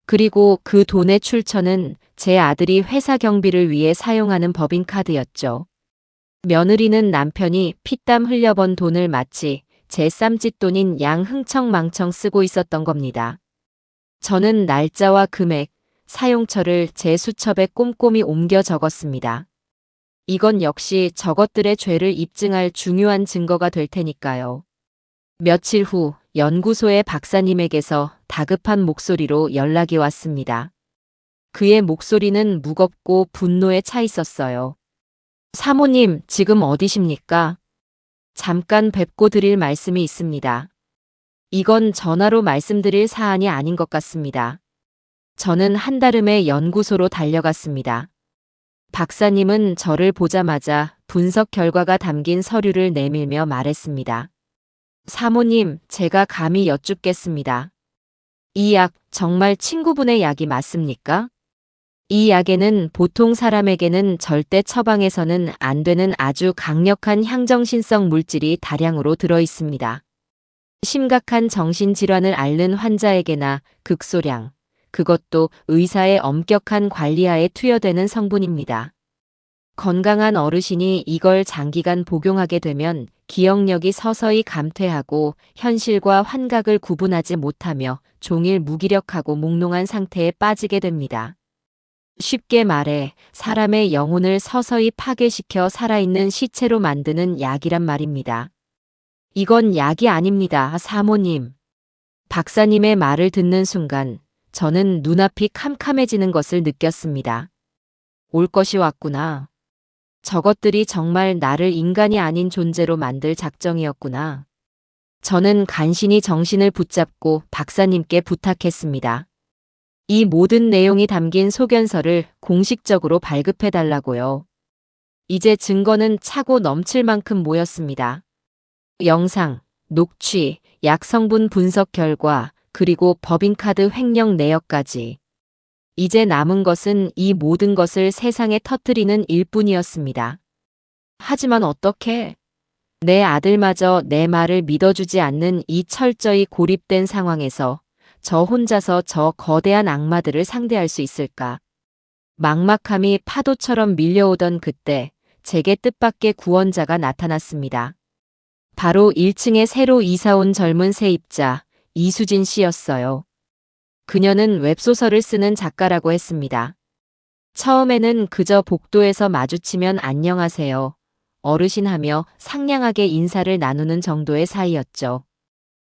그리고 그 돈의 출처는 제 아들이 회사 경비를 위해 사용하는 법인카드였죠. 며느리는 남편이 피땀 흘려번 돈을 마치 제 쌈짓돈인 양 흥청망청 쓰고 있었던 겁니다. 저는 날짜와 금액, 사용처를 제 수첩에 꼼꼼히 옮겨 적었습니다. 이건 역시 저것들의 죄를 입증할 중요한 증거가 될 테니까요. 며칠 후 연구소의 박사님에게서 다급한 목소리로 연락이 왔습니다. 그의 목소리는 무겁고 분노에 차 있었어요. 사모님, 지금 어디십니까? 잠깐 뵙고 드릴 말씀이 있습니다. 이건 전화로 말씀드릴 사안이 아닌 것 같습니다. 저는 한달음에 연구소로 달려갔습니다. 박사님은 저를 보자마자 분석 결과가 담긴 서류를 내밀며 말했습니다. 사모님, 제가 감히 여쭙겠습니다. 이 약 정말 친구분의 약이 맞습니까? 이 약에는 보통 사람에게는 절대 처방해서는 안 되는 아주 강력한 향정신성 물질이 다량으로 들어 있습니다. 심각한 정신질환을 앓는 환자에게나 극소량, 그것도 의사의 엄격한 관리하에 투여되는 성분입니다. 건강한 어르신이 이걸 장기간 복용하게 되면 기억력이 서서히 감퇴하고 현실과 환각을 구분하지 못하며 종일 무기력하고 몽롱한 상태에 빠지게 됩니다. 쉽게 말해 사람의 영혼을 서서히 파괴시켜 살아있는 시체로 만드는 약이란 말입니다. 이건 약이 아닙니다, 사모님. 박사님의 말을 듣는 순간 저는 눈앞이 캄캄해지는 것을 느꼈습니다. 올 것이 왔구나. 저것들이 정말 나를 인간이 아닌 존재로 만들 작정이었구나. 저는 간신히 정신을 붙잡고 박사님께 부탁했습니다. 이 모든 내용이 담긴 소견서를 공식적으로 발급해달라고요. 이제 증거는 차고 넘칠 만큼 모였습니다. 영상, 녹취, 약 성분 분석 결과, 그리고 법인카드 횡령 내역까지. 이제 남은 것은 이 모든 것을 세상에 터뜨리는 일뿐이었습니다. 하지만 어떻게? 내 아들마저 내 말을 믿어주지 않는 이 철저히 고립된 상황에서 저 혼자서 저 거대한 악마들을 상대할 수 있을까? 막막함이 파도처럼 밀려오던 그때 제게 뜻밖의 구원자가 나타났습니다. 바로 1층에 새로 이사온 젊은 세입자 이수진 씨였어요. 그녀는 웹소설을 쓰는 작가라고 했습니다. 처음에는 그저 복도에서 마주치면 안녕하세요, 어르신 하며 상냥하게 인사를 나누는 정도의 사이였죠.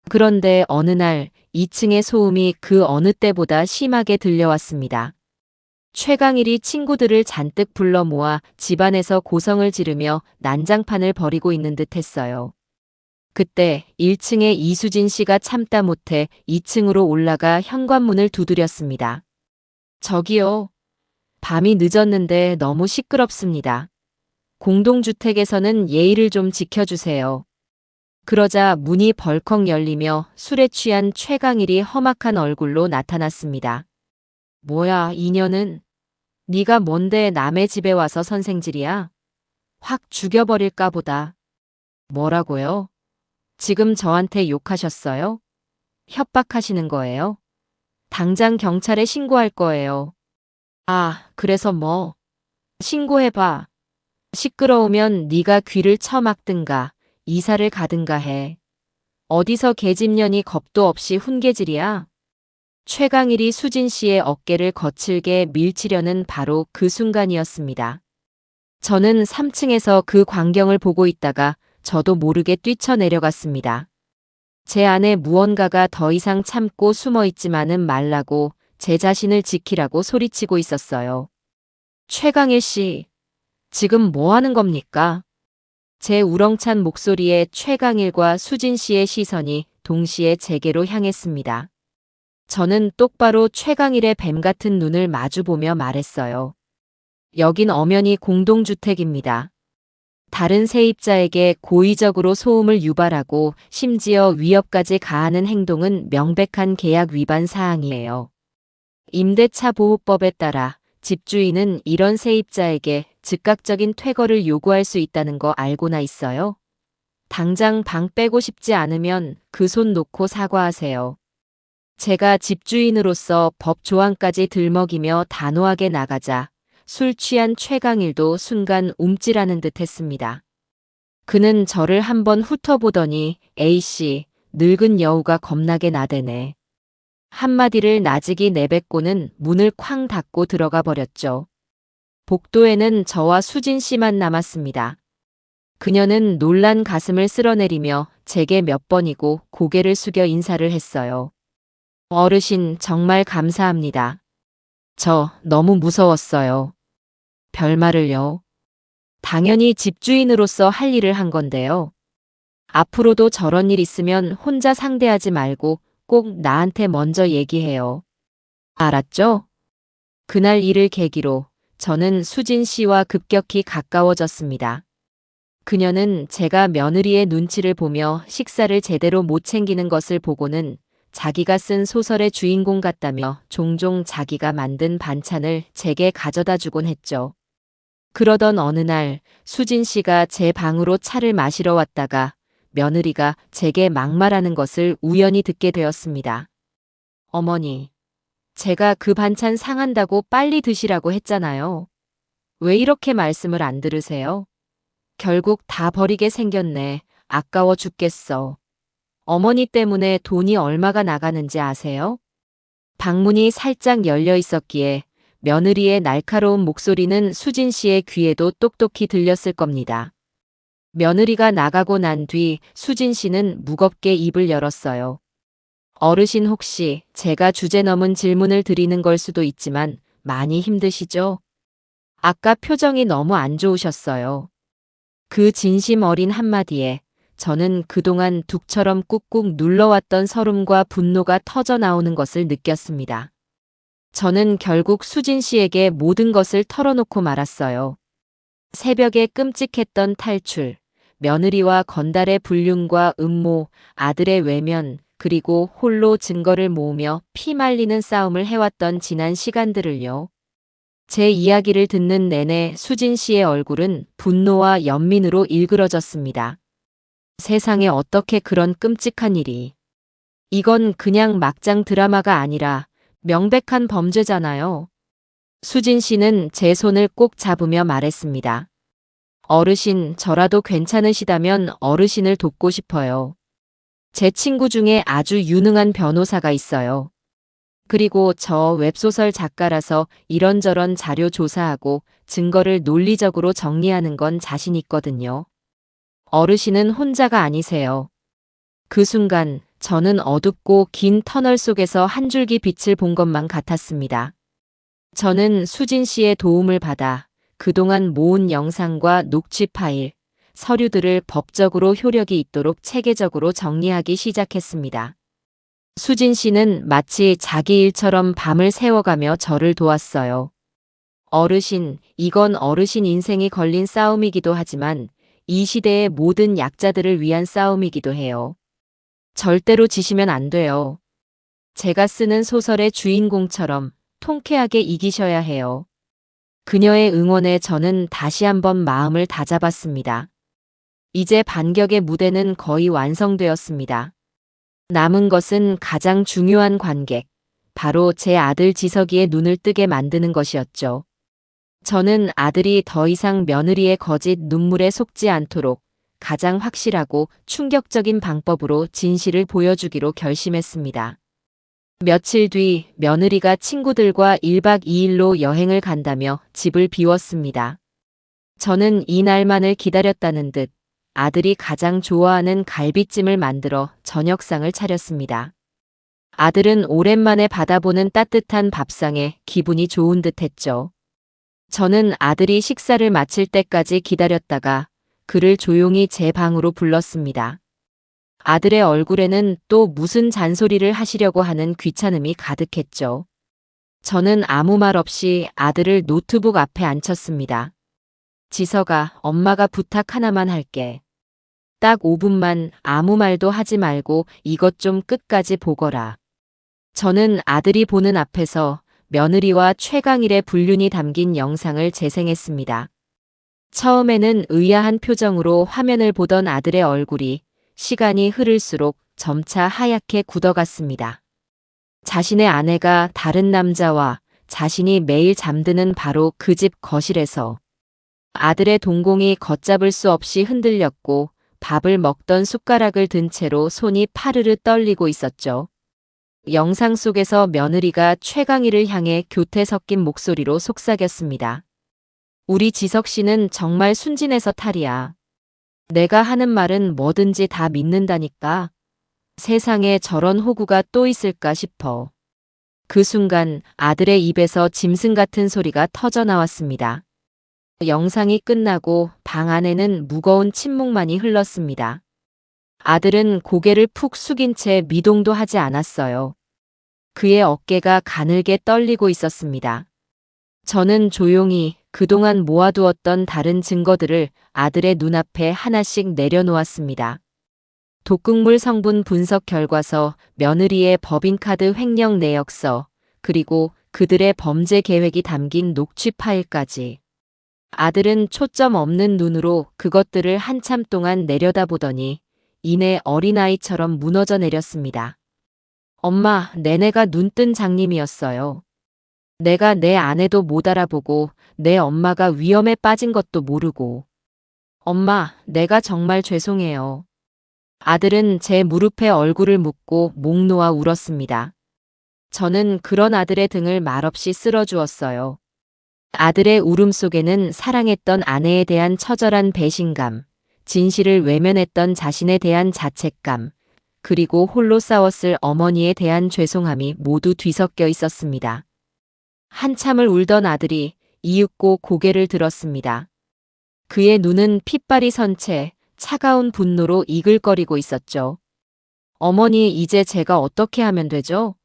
그런데 어느 날 2층의 소음이 그 어느 때보다 심하게 들려왔습니다. 최강일이 친구들을 잔뜩 불러 모아 집안에서 고성을 지르며 난장판을 벌이고 있는 듯 했어요. 그때 1층의 이수진 씨가 참다 못해 2층으로 올라가 현관문을 두드렸습니다. 저기요. 밤이 늦었는데 너무 시끄럽습니다. 공동주택에서는 예의를 좀 지켜주세요. 그러자 문이 벌컥 열리며 술에 취한 최강일이 험악한 얼굴로 나타났습니다. 뭐야, 이년은? 네가 뭔데 남의 집에 와서 선생질이야? 확 죽여버릴까 보다. 뭐라고요? 지금 저한테 욕하셨어요? 협박하시는 거예요? 당장 경찰에 신고할 거예요. 아, 그래서 뭐? 신고해봐. 시끄러우면 네가 귀를 쳐막든가 이사를 가든가 해. 어디서 계집년이 겁도 없이 훈계질이야? 최강일이 수진 씨의 어깨를 거칠게 밀치려는 바로 그 순간이었습니다. 저는 3층에서 그 광경을 보고 있다가 저도 모르게 뛰쳐내려갔습니다. 제 안에 무언가가 더 이상 참고 숨어있지만은 말라고, 제 자신을 지키라고 소리치고 있었어요. 최강일 씨, 지금 뭐 하는 겁니까? 제 우렁찬 목소리에 최강일과 수진 씨의 시선이 동시에 제게로 향했습니다. 저는 똑바로 최강일의 뱀 같은 눈을 마주보며 말했어요. 여긴 엄연히 공동주택입니다. 다른 세입자에게 고의적으로 소음을 유발하고 심지어 위협까지 가하는 행동은 명백한 계약 위반 사항이에요. 임대차 보호법에 따라 집주인은 이런 세입자에게 즉각적인 퇴거를 요구할 수 있다는 거 알고나 있어요? 당장 방 빼고 싶지 않으면 그 손 놓고 사과하세요. 제가 집주인으로서 법 조항까지 들먹이며 단호하게 나가자 술 취한 최강일도 순간 움찔하는 듯 했습니다. 그는 저를 한번 훑어보더니 A씨, 늙은 여우가 겁나게 나대네. 한마디를 나직이 내뱉고는 문을 쾅 닫고 들어가 버렸죠. 복도에는 저와 수진 씨만 남았습니다. 그녀는 놀란 가슴을 쓸어내리며 제게 몇 번이고 고개를 숙여 인사를 했어요. 어르신, 정말 감사합니다. 저 너무 무서웠어요. 별말을요. 당연히 집주인으로서 할 일을 한 건데요. 앞으로도 저런 일 있으면 혼자 상대하지 말고 꼭 나한테 먼저 얘기해요. 알았죠? 그날 일을 계기로 저는 수진 씨와 급격히 가까워졌습니다. 그녀는 제가 며느리의 눈치를 보며 식사를 제대로 못 챙기는 것을 보고는 자기가 쓴 소설의 주인공 같다며 종종 자기가 만든 반찬을 제게 가져다 주곤 했죠. 그러던 어느 날 수진 씨가 제 방으로 차를 마시러 왔다가 며느리가 제게 막말하는 것을 우연히 듣게 되었습니다. 어머니, 제가 그 반찬 상한다고 빨리 드시라고 했잖아요. 왜 이렇게 말씀을 안 들으세요? 결국 다 버리게 생겼네. 아까워 죽겠어. 어머니 때문에 돈이 얼마가 나가는지 아세요? 방문이 살짝 열려 있었기에 며느리의 날카로운 목소리는 수진 씨의 귀에도 똑똑히 들렸을 겁니다. 며느리가 나가고 난 뒤 수진 씨는 무겁게 입을 열었어요. 어르신 혹시 제가 주제 넘은 질문을 드리는 걸 수도 있지만 많이 힘드시죠? 아까 표정이 너무 안 좋으셨어요. 그 진심 어린 한마디에 저는 그동안 둑처럼 꾹꾹 눌러왔던 서름과 분노가 터져 나오는 것을 느꼈습니다. 저는 결국 수진 씨에게 모든 것을 털어놓고 말았어요. 새벽에 끔찍했던 탈출, 며느리와 건달의 불륜과 음모, 아들의 외면, 그리고 홀로 증거를 모으며 피 말리는 싸움을 해왔던 지난 시간들을요. 제 이야기를 듣는 내내 수진 씨의 얼굴은 분노와 연민으로 일그러졌습니다. 세상에 어떻게 그런 끔찍한 일이. 이건 그냥 막장 드라마가 아니라 명백한 범죄잖아요. 수진 씨는 제 손을 꼭 잡으며 말했습니다. 어르신, 저라도 괜찮으시다면 어르신을 돕고 싶어요. 제 친구 중에 아주 유능한 변호사가 있어요. 그리고 저 웹소설 작가라서 이런저런 자료 조사하고 증거를 논리적으로 정리하는 건 자신 있거든요. 어르신은 혼자가 아니세요. 그 순간 저는 어둡고 긴 터널 속에서 한 줄기 빛을 본 것만 같았습니다. 저는 수진 씨의 도움을 받아 그동안 모은 영상과 녹취 파일, 서류들을 법적으로 효력이 있도록 체계적으로 정리하기 시작했습니다. 수진 씨는 마치 자기 일처럼 밤을 새워가며 저를 도왔어요. 어르신, 이건 어르신 인생이 걸린 싸움이기도 하지만 이 시대의 모든 약자들을 위한 싸움이기도 해요. 절대로 지시면 안 돼요. 제가 쓰는 소설의 주인공처럼 통쾌하게 이기셔야 해요. 그녀의 응원에 저는 다시 한번 마음을 다잡았습니다. 이제 반격의 무대는 거의 완성되었습니다. 남은 것은 가장 중요한 관객, 바로 제 아들 지석이의 눈을 뜨게 만드는 것이었죠. 저는 아들이 더 이상 며느리의 거짓 눈물에 속지 않도록 가장 확실하고 충격적인 방법으로 진실을 보여주기로 결심했습니다. 며칠 뒤 며느리가 친구들과 1박 2일로 여행을 간다며 집을 비웠습니다. 저는 이날만을 기다렸다는 듯 아들이 가장 좋아하는 갈비찜을 만들어 저녁상을 차렸습니다. 아들은 오랜만에 받아보는 따뜻한 밥상에 기분이 좋은 듯 했죠. 저는 아들이 식사를 마칠 때까지 기다렸다가 그를 조용히 제 방으로 불렀습니다. 아들의 얼굴에는 또 무슨 잔소리를 하시려고 하는 귀찮음이 가득했죠. 저는 아무 말 없이 아들을 노트북 앞에 앉혔습니다. 지석아, 엄마가 부탁 하나만 할게. 딱 5분만 아무 말도 하지 말고 이것 좀 끝까지 보거라. 저는 아들이 보는 앞에서 며느리와 최강일의 불륜이 담긴 영상을 재생했습니다. 처음에는 의아한 표정으로 화면을 보던 아들의 얼굴이 시간이 흐를수록 점차 하얗게 굳어갔습니다. 자신의 아내가 다른 남자와 자신이 매일 잠드는 바로 그 집 거실에서 아들의 동공이 걷잡을 수 없이 흔들렸고 밥을 먹던 숟가락을 든 채로 손이 파르르 떨리고 있었죠. 영상 속에서 며느리가 최강희를 향해 교태 섞인 목소리로 속삭였습니다. 우리 지석 씨는 정말 순진해서 탈이야. 내가 하는 말은 뭐든지 다 믿는다니까. 세상에 저런 호구가 또 있을까 싶어. 그 순간 아들의 입에서 짐승 같은 소리가 터져 나왔습니다. 영상이 끝나고 방 안에는 무거운 침묵만이 흘렀습니다. 아들은 고개를 푹 숙인 채 미동도 하지 않았어요. 그의 어깨가 가늘게 떨리고 있었습니다. 저는 조용히 그동안 모아두었던 다른 증거들을 아들의 눈앞에 하나씩 내려놓았습니다. 독극물 성분 분석 결과서, 며느리의 법인카드 횡령 내역서, 그리고 그들의 범죄 계획이 담긴 녹취 파일까지. 아들은 초점 없는 눈으로 그것들을 한참 동안 내려다보더니 이내 어린아이처럼 무너져 내렸습니다. 엄마, 내내가 눈뜬 장님이었어요. 내가 내 아내도 못 알아보고 내 엄마가 위험에 빠진 것도 모르고. 엄마, 내가 정말 죄송해요. 아들은 제 무릎에 얼굴을 묻고 목 놓아 울었습니다. 저는 그런 아들의 등을 말없이 쓸어주었어요. 아들의 울음 속에는 사랑했던 아내에 대한 처절한 배신감, 진실을 외면했던 자신에 대한 자책감, 그리고 홀로 싸웠을 어머니에 대한 죄송함이 모두 뒤섞여 있었습니다. 한참을 울던 아들이 이윽고 고개를 들었습니다. 그의 눈은 핏발이 선 채 차가운 분노로 이글거리고 있었죠. 어머니, 이제 제가 어떻게 하면 되죠?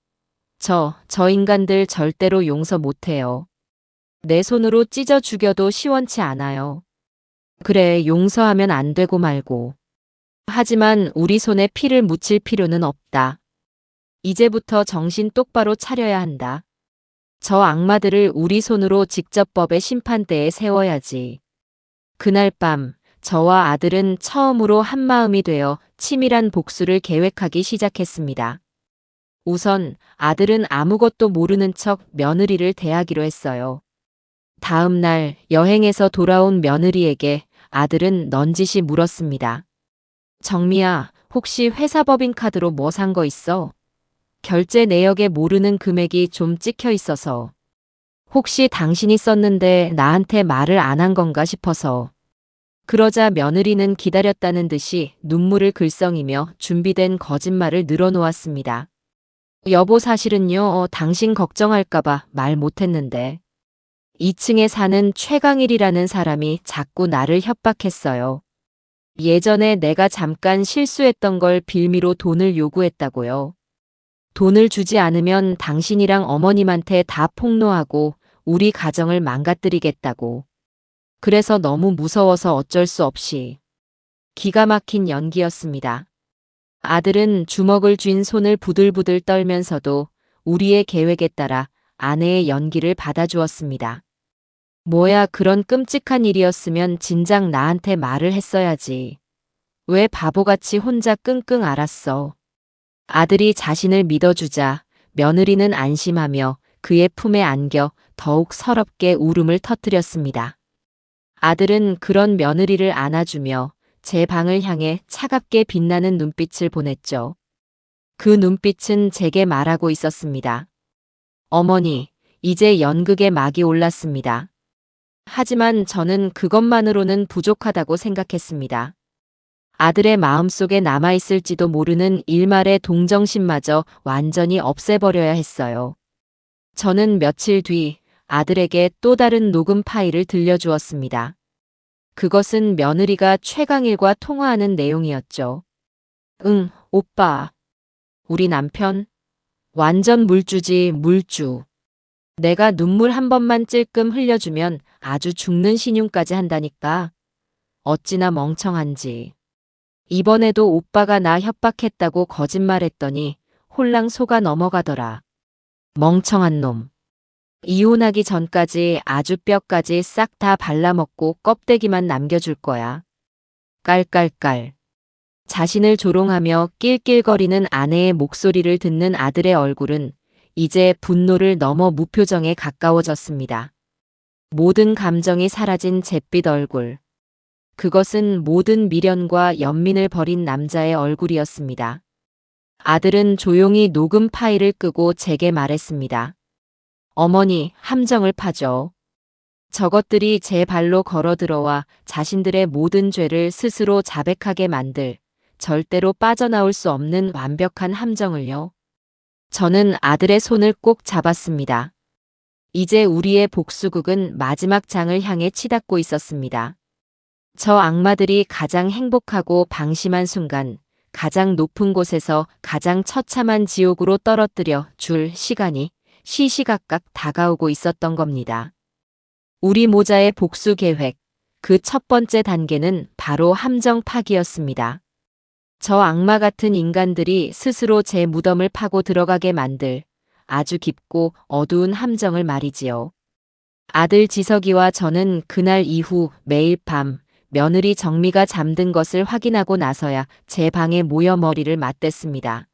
저 인간들 절대로 용서 못해요. 내 손으로 찢어 죽여도 시원치 않아요. 그래, 용서하면 안 되고 말고. 하지만 우리 손에 피를 묻힐 필요는 없다. 이제부터 정신 똑바로 차려야 한다. 저 악마들을 우리 손으로 직접 법의 심판대에 세워야지. 그날 밤, 저와 아들은 처음으로 한마음이 되어 치밀한 복수를 계획하기 시작했습니다. 우선 아들은 아무것도 모르는 척 며느리를 대하기로 했어요. 다음 날 여행에서 돌아온 며느리에게 아들은 넌지시 물었습니다. 정미야, 혹시 회사 법인카드로 뭐 산 거 있어? 결제 내역에 모르는 금액이 좀 찍혀 있어서. 혹시 당신이 썼는데 나한테 말을 안 한 건가 싶어서. 그러자 며느리는 기다렸다는 듯이 눈물을 글썽이며 준비된 거짓말을 늘어놓았습니다. 여보, 사실은요, 당신 걱정할까봐 말 못했는데. 2층에 사는 최강일이라는 사람이 자꾸 나를 협박했어요. 예전에 내가 잠깐 실수했던 걸 빌미로 돈을 요구했다고요. 돈을 주지 않으면 당신이랑 어머님한테 다 폭로하고 우리 가정을 망가뜨리겠다고. 그래서 너무 무서워서 어쩔 수 없이. 기가 막힌 연기였습니다. 아들은 주먹을 쥔 손을 부들부들 떨면서도 우리의 계획에 따라 아내의 연기를 받아주었습니다. 뭐야, 그런 끔찍한 일이었으면 진작 나한테 말을 했어야지. 왜 바보같이 혼자 끙끙 앓았어. 아들이 자신을 믿어주자 며느리는 안심하며 그의 품에 안겨 더욱 서럽게 울음을 터뜨렸습니다. 아들은 그런 며느리를 안아주며 제 방을 향해 차갑게 빛나는 눈빛을 보냈죠. 그 눈빛은 제게 말하고 있었습니다. 어머니, 이제 연극의 막이 올랐습니다. 하지만 저는 그것만으로는 부족하다고 생각했습니다. 아들의 마음속에 남아있을지도 모르는 일말의 동정심마저 완전히 없애버려야 했어요. 저는 며칠 뒤 아들에게 또 다른 녹음 파일을 들려주었습니다. 그것은 며느리가 최강일과 통화하는 내용이었죠. 응, 오빠. 우리 남편? 완전 물주지, 물주. 내가 눈물 한 번만 찔끔 흘려주면 아주 죽는 신용까지 한다니까. 어찌나 멍청한지. 이번에도 오빠가 나 협박했다고 거짓말했더니 홀랑 속아 넘어가더라. 멍청한 놈. 이혼하기 전까지 아주 뼈까지 싹 다 발라먹고 껍데기만 남겨줄 거야. 깔깔깔. 자신을 조롱하며 낄낄거리는 아내의 목소리를 듣는 아들의 얼굴은 이제 분노를 넘어 무표정에 가까워졌습니다. 모든 감정이 사라진 잿빛 얼굴. 그것은 모든 미련과 연민을 버린 남자의 얼굴이었습니다. 아들은 조용히 녹음 파일을 끄고 제게 말했습니다. 어머니, 함정을 파죠. 저것들이 제 발로 걸어 들어와 자신들의 모든 죄를 스스로 자백하게 만들 절대로 빠져나올 수 없는 완벽한 함정을요. 저는 아들의 손을 꼭 잡았습니다. 이제 우리의 복수극은 마지막 장을 향해 치닫고 있었습니다. 저 악마들이 가장 행복하고 방심한 순간, 가장 높은 곳에서 가장 처참한 지옥으로 떨어뜨려 줄 시간이 시시각각 다가오고 있었던 겁니다. 우리 모자의 복수 계획, 그 첫 번째 단계는 바로 함정 파기였습니다. 저 악마 같은 인간들이 스스로 제 무덤을 파고 들어가게 만들 아주 깊고 어두운 함정을 말이지요. 아들 지석이와 저는 그날 이후 매일 밤 며느리 정미가 잠든 것을 확인하고 나서야 제 방에 모여 머리를 맞댔습니다.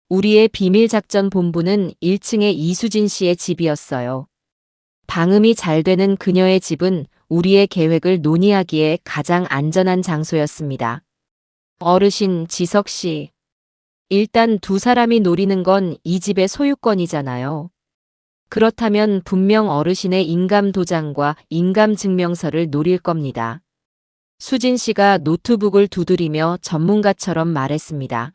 우리의 비밀작전 본부는 1층의 이수진 씨의 집이었어요. 방음이 잘 되는 그녀의 집은 우리의 계획을 논의하기에 가장 안전한 장소였습니다. 어르신 지석 씨. 일단 두 사람이 노리는 건 이 집의 소유권이잖아요. 그렇다면 분명 어르신의 인감 도장과 인감 증명서를 노릴 겁니다. 수진 씨가 노트북을 두드리며 전문가처럼 말했습니다.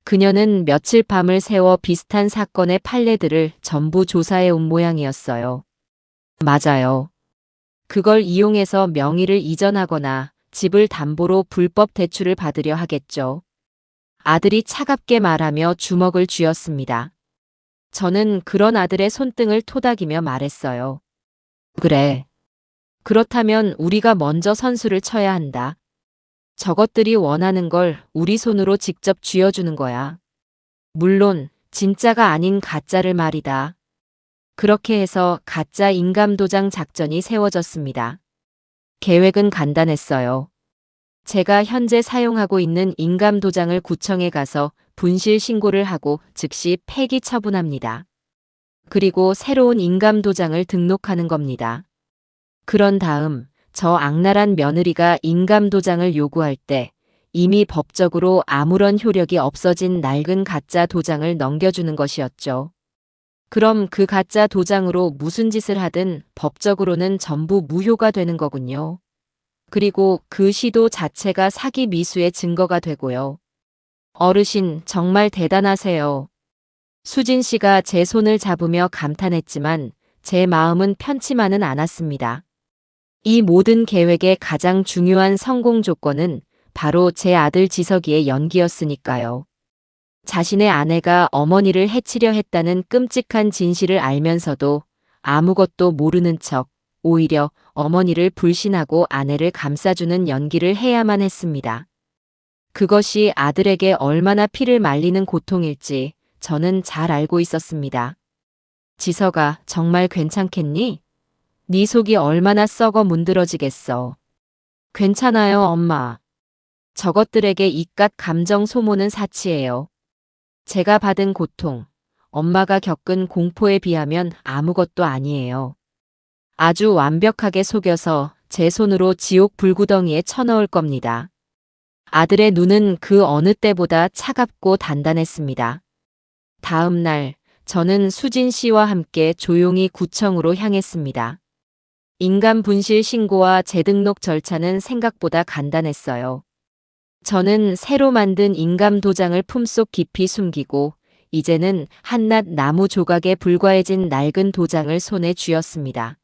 그녀는 며칠 밤을 새워 비슷한 사건의 판례들을 전부 조사해 온 모양이었어요. 맞아요. 그걸 이용해서 명의를 이전하거나 집을 담보로 불법 대출을 받으려 하겠죠. 아들이 차갑게 말하며 주먹을 쥐었습니다. 저는 그런 아들의 손등을 토닥이며 말했어요. 그래. 그렇다면 우리가 먼저 선수를 쳐야 한다. 저것들이 원하는 걸 우리 손으로 직접 쥐어주는 거야. 물론 진짜가 아닌 가짜를 말이다. 그렇게 해서 가짜 인감도장 작전이 세워졌습니다. 계획은 간단했어요. 제가 현재 사용하고 있는 인감도장을 구청에 가서 분실 신고를 하고 즉시 폐기 처분합니다. 그리고 새로운 인감도장을 등록하는 겁니다. 그런 다음 저 악랄한 며느리가 인감도장을 요구할 때 이미 법적으로 아무런 효력이 없어진 낡은 가짜 도장을 넘겨주는 것이었죠. 그럼 그 가짜 도장으로 무슨 짓을 하든 법적으로는 전부 무효가 되는 거군요. 그리고 그 시도 자체가 사기 미수의 증거가 되고요. 어르신 정말 대단하세요. 수진 씨가 제 손을 잡으며 감탄했지만 제 마음은 편치만은 않았습니다. 이 모든 계획의 가장 중요한 성공 조건은 바로 제 아들 지석이의 연기였으니까요. 자신의 아내가 어머니를 해치려 했다는 끔찍한 진실을 알면서도 아무것도 모르는 척 오히려 어머니를 불신하고 아내를 감싸주는 연기를 해야만 했습니다. 그것이 아들에게 얼마나 피를 말리는 고통일지 저는 잘 알고 있었습니다. 지석아, 정말 괜찮겠니? 네 속이 얼마나 썩어 문드러지겠어. 괜찮아요, 엄마. 저것들에게 이깟 감정 소모는 사치예요. 제가 받은 고통, 엄마가 겪은 공포에 비하면 아무것도 아니에요. 아주 완벽하게 속여서 제 손으로 지옥 불구덩이에 쳐넣을 겁니다. 아들의 눈은 그 어느 때보다 차갑고 단단했습니다. 다음 날 저는 수진 씨와 함께 조용히 구청으로 향했습니다. 인감 분실 신고와 재등록 절차는 생각보다 간단했어요. 저는 새로 만든 인감 도장을 품속 깊이 숨기고 이제는 한낱 나무 조각에 불과해진 낡은 도장을 손에 쥐었습니다.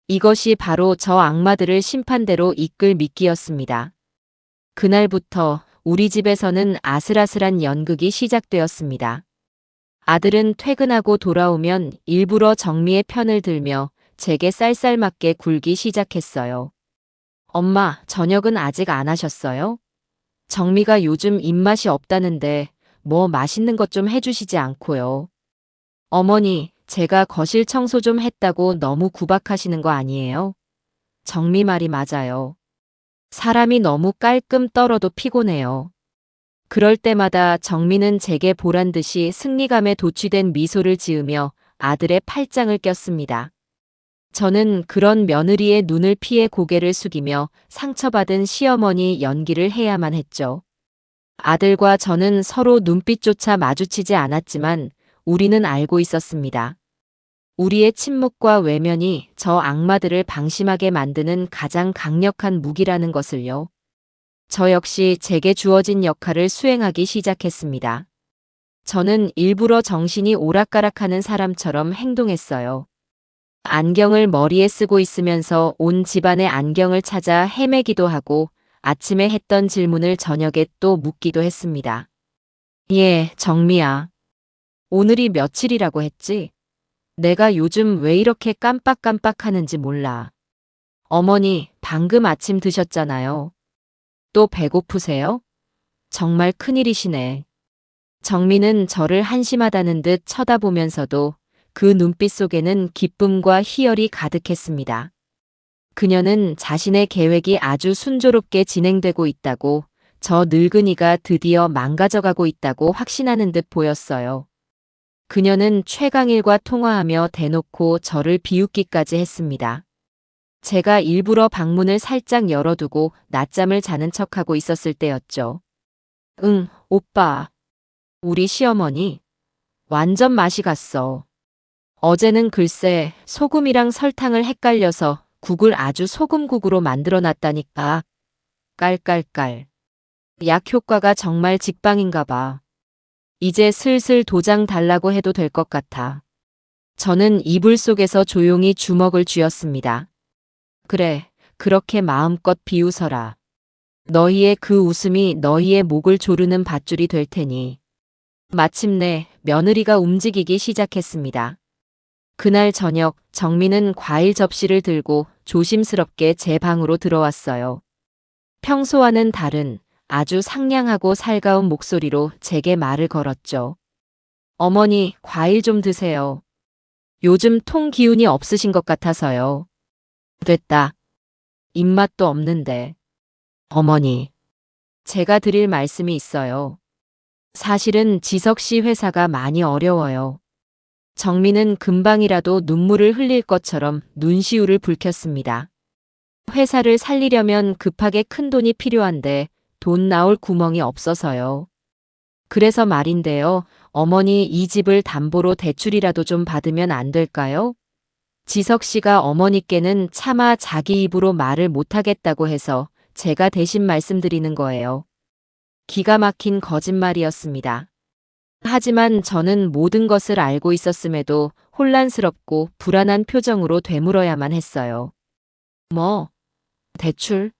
이것이 바로 저 악마들을 심판대로 이끌 미끼였습니다. 그날부터 우리 집에서는 아슬아슬한 연극이 시작되었습니다. 아들은 퇴근하고 돌아오면 일부러 정미의 편을 들며 제게 쌀쌀맞게 굴기 시작했어요. 엄마, 저녁은 아직 안 하셨어요? 정미가 요즘 입맛이 없다는데 뭐 맛있는 것 좀 해주시지 않고요. 어머니, 제가 거실 청소 좀 했다고 너무 구박하시는 거 아니에요? 정미 말이 맞아요. 사람이 너무 깔끔 떨어도 피곤해요. 그럴 때마다 정미는 제게 보란 듯이 승리감에 도취된 미소를 지으며 아들의 팔짱을 꼈습니다. 저는 그런 며느리의 눈을 피해 고개를 숙이며 상처받은 시어머니 연기를 해야만 했죠. 아들과 저는 서로 눈빛조차 마주치지 않았지만 우리는 알고 있었습니다. 우리의 침묵과 외면이 저 악마들을 방심하게 만드는 가장 강력한 무기라는 것을요. 저 역시 제게 주어진 역할을 수행하기 시작했습니다. 저는 일부러 정신이 오락가락하는 사람처럼 행동했어요. 안경을 머리에 쓰고 있으면서 온 집안의 안경을 찾아 헤매기도 하고 아침에 했던 질문을 저녁에 또 묻기도 했습니다. 예, 정미야. 오늘이 며칠이라고 했지? 내가 요즘 왜 이렇게 깜빡깜빡하는지 몰라. 어머니, 방금 아침 드셨잖아요. 또 배고프세요? 정말 큰일이시네. 정미는 저를 한심하다는 듯 쳐다보면서도 그 눈빛 속에는 기쁨과 희열이 가득했습니다. 그녀는 자신의 계획이 아주 순조롭게 진행되고 있다고 저 늙은이가 드디어 망가져가고 있다고 확신하는 듯 보였어요. 그녀는 최강일과 통화하며 대놓고 저를 비웃기까지 했습니다. 제가 일부러 방문을 살짝 열어두고 낮잠을 자는 척하고 있었을 때였죠. 응, 오빠. 우리 시어머니. 완전 맛이 갔어. 어제는 글쎄 소금이랑 설탕을 헷갈려서 국을 아주 소금국으로 만들어놨다니까. 깔깔깔. 약 효과가 정말 직방인가 봐. 이제 슬슬 도장 달라고 해도 될 것 같아. 저는 이불 속에서 조용히 주먹을 쥐었습니다. 그래, 그렇게 마음껏 비웃어라. 너희의 그 웃음이 너희의 목을 조르는 밧줄이 될 테니. 마침내 며느리가 움직이기 시작했습니다. 그날 저녁 정민은 과일 접시를 들고 조심스럽게 제 방으로 들어왔어요. 평소와는 다른 아주 상냥하고 살가운 목소리로 제게 말을 걸었죠. 어머니, 과일 좀 드세요. 요즘 통 기운이 없으신 것 같아서요. 됐다. 입맛도 없는데. 어머니, 제가 드릴 말씀이 있어요. 사실은 지석 씨 회사가 많이 어려워요. 정민은 금방이라도 눈물을 흘릴 것처럼 눈시울을 붉혔습니다. 회사를 살리려면 급하게 큰 돈이 필요한데 돈 나올 구멍이 없어서요. 그래서 말인데요. 어머니 이 집을 담보로 대출이라도 좀 받으면 안 될까요? 지석 씨가 어머니께는 차마 자기 입으로 말을 못하겠다고 해서 제가 대신 말씀드리는 거예요. 기가 막힌 거짓말이었습니다. 하지만 저는 모든 것을 알고 있었음에도 혼란스럽고 불안한 표정으로 되물어야만 했어요. 뭐? 대출?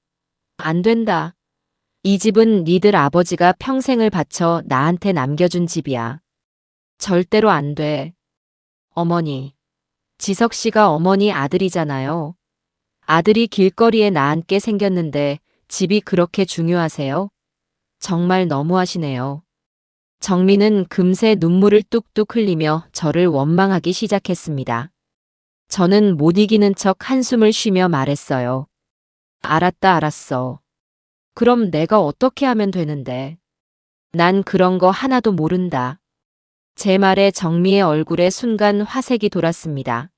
안 된다. 이 집은 니들 아버지가 평생을 바쳐 나한테 남겨준 집이야. 절대로 안 돼. 어머니. 지석 씨가 어머니 아들이잖아요. 아들이 길거리에 나앉게 생겼는데 집이 그렇게 중요하세요? 정말 너무하시네요. 정민은 금세 눈물을 뚝뚝 흘리며 저를 원망하기 시작했습니다. 저는 못 이기는 척 한숨을 쉬며 말했어요. 알았다, 알았어. 그럼 내가 어떻게 하면 되는데? 난 그런 거 하나도 모른다. 제 말에 정미의 얼굴에 순간 화색이 돌았습니다.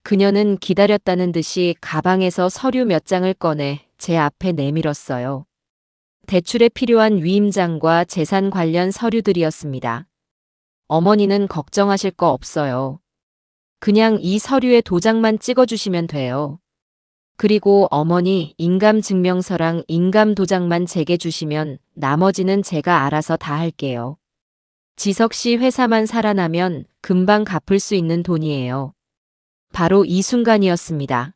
그녀는 기다렸다는 듯이 가방에서 서류 몇 장을 꺼내 제 앞에 내밀었어요. 대출에 필요한 위임장과 재산 관련 서류들이었습니다. 어머니는 걱정하실 거 없어요. 그냥 이 서류에 도장만 찍어주시면 돼요. 그리고 어머니 인감증명서랑 인감도장만 제게 주시면 나머지는 제가 알아서 다 할게요. 지석 씨 회사만 살아나면 금방 갚을 수 있는 돈이에요. 바로 이 순간이었습니다.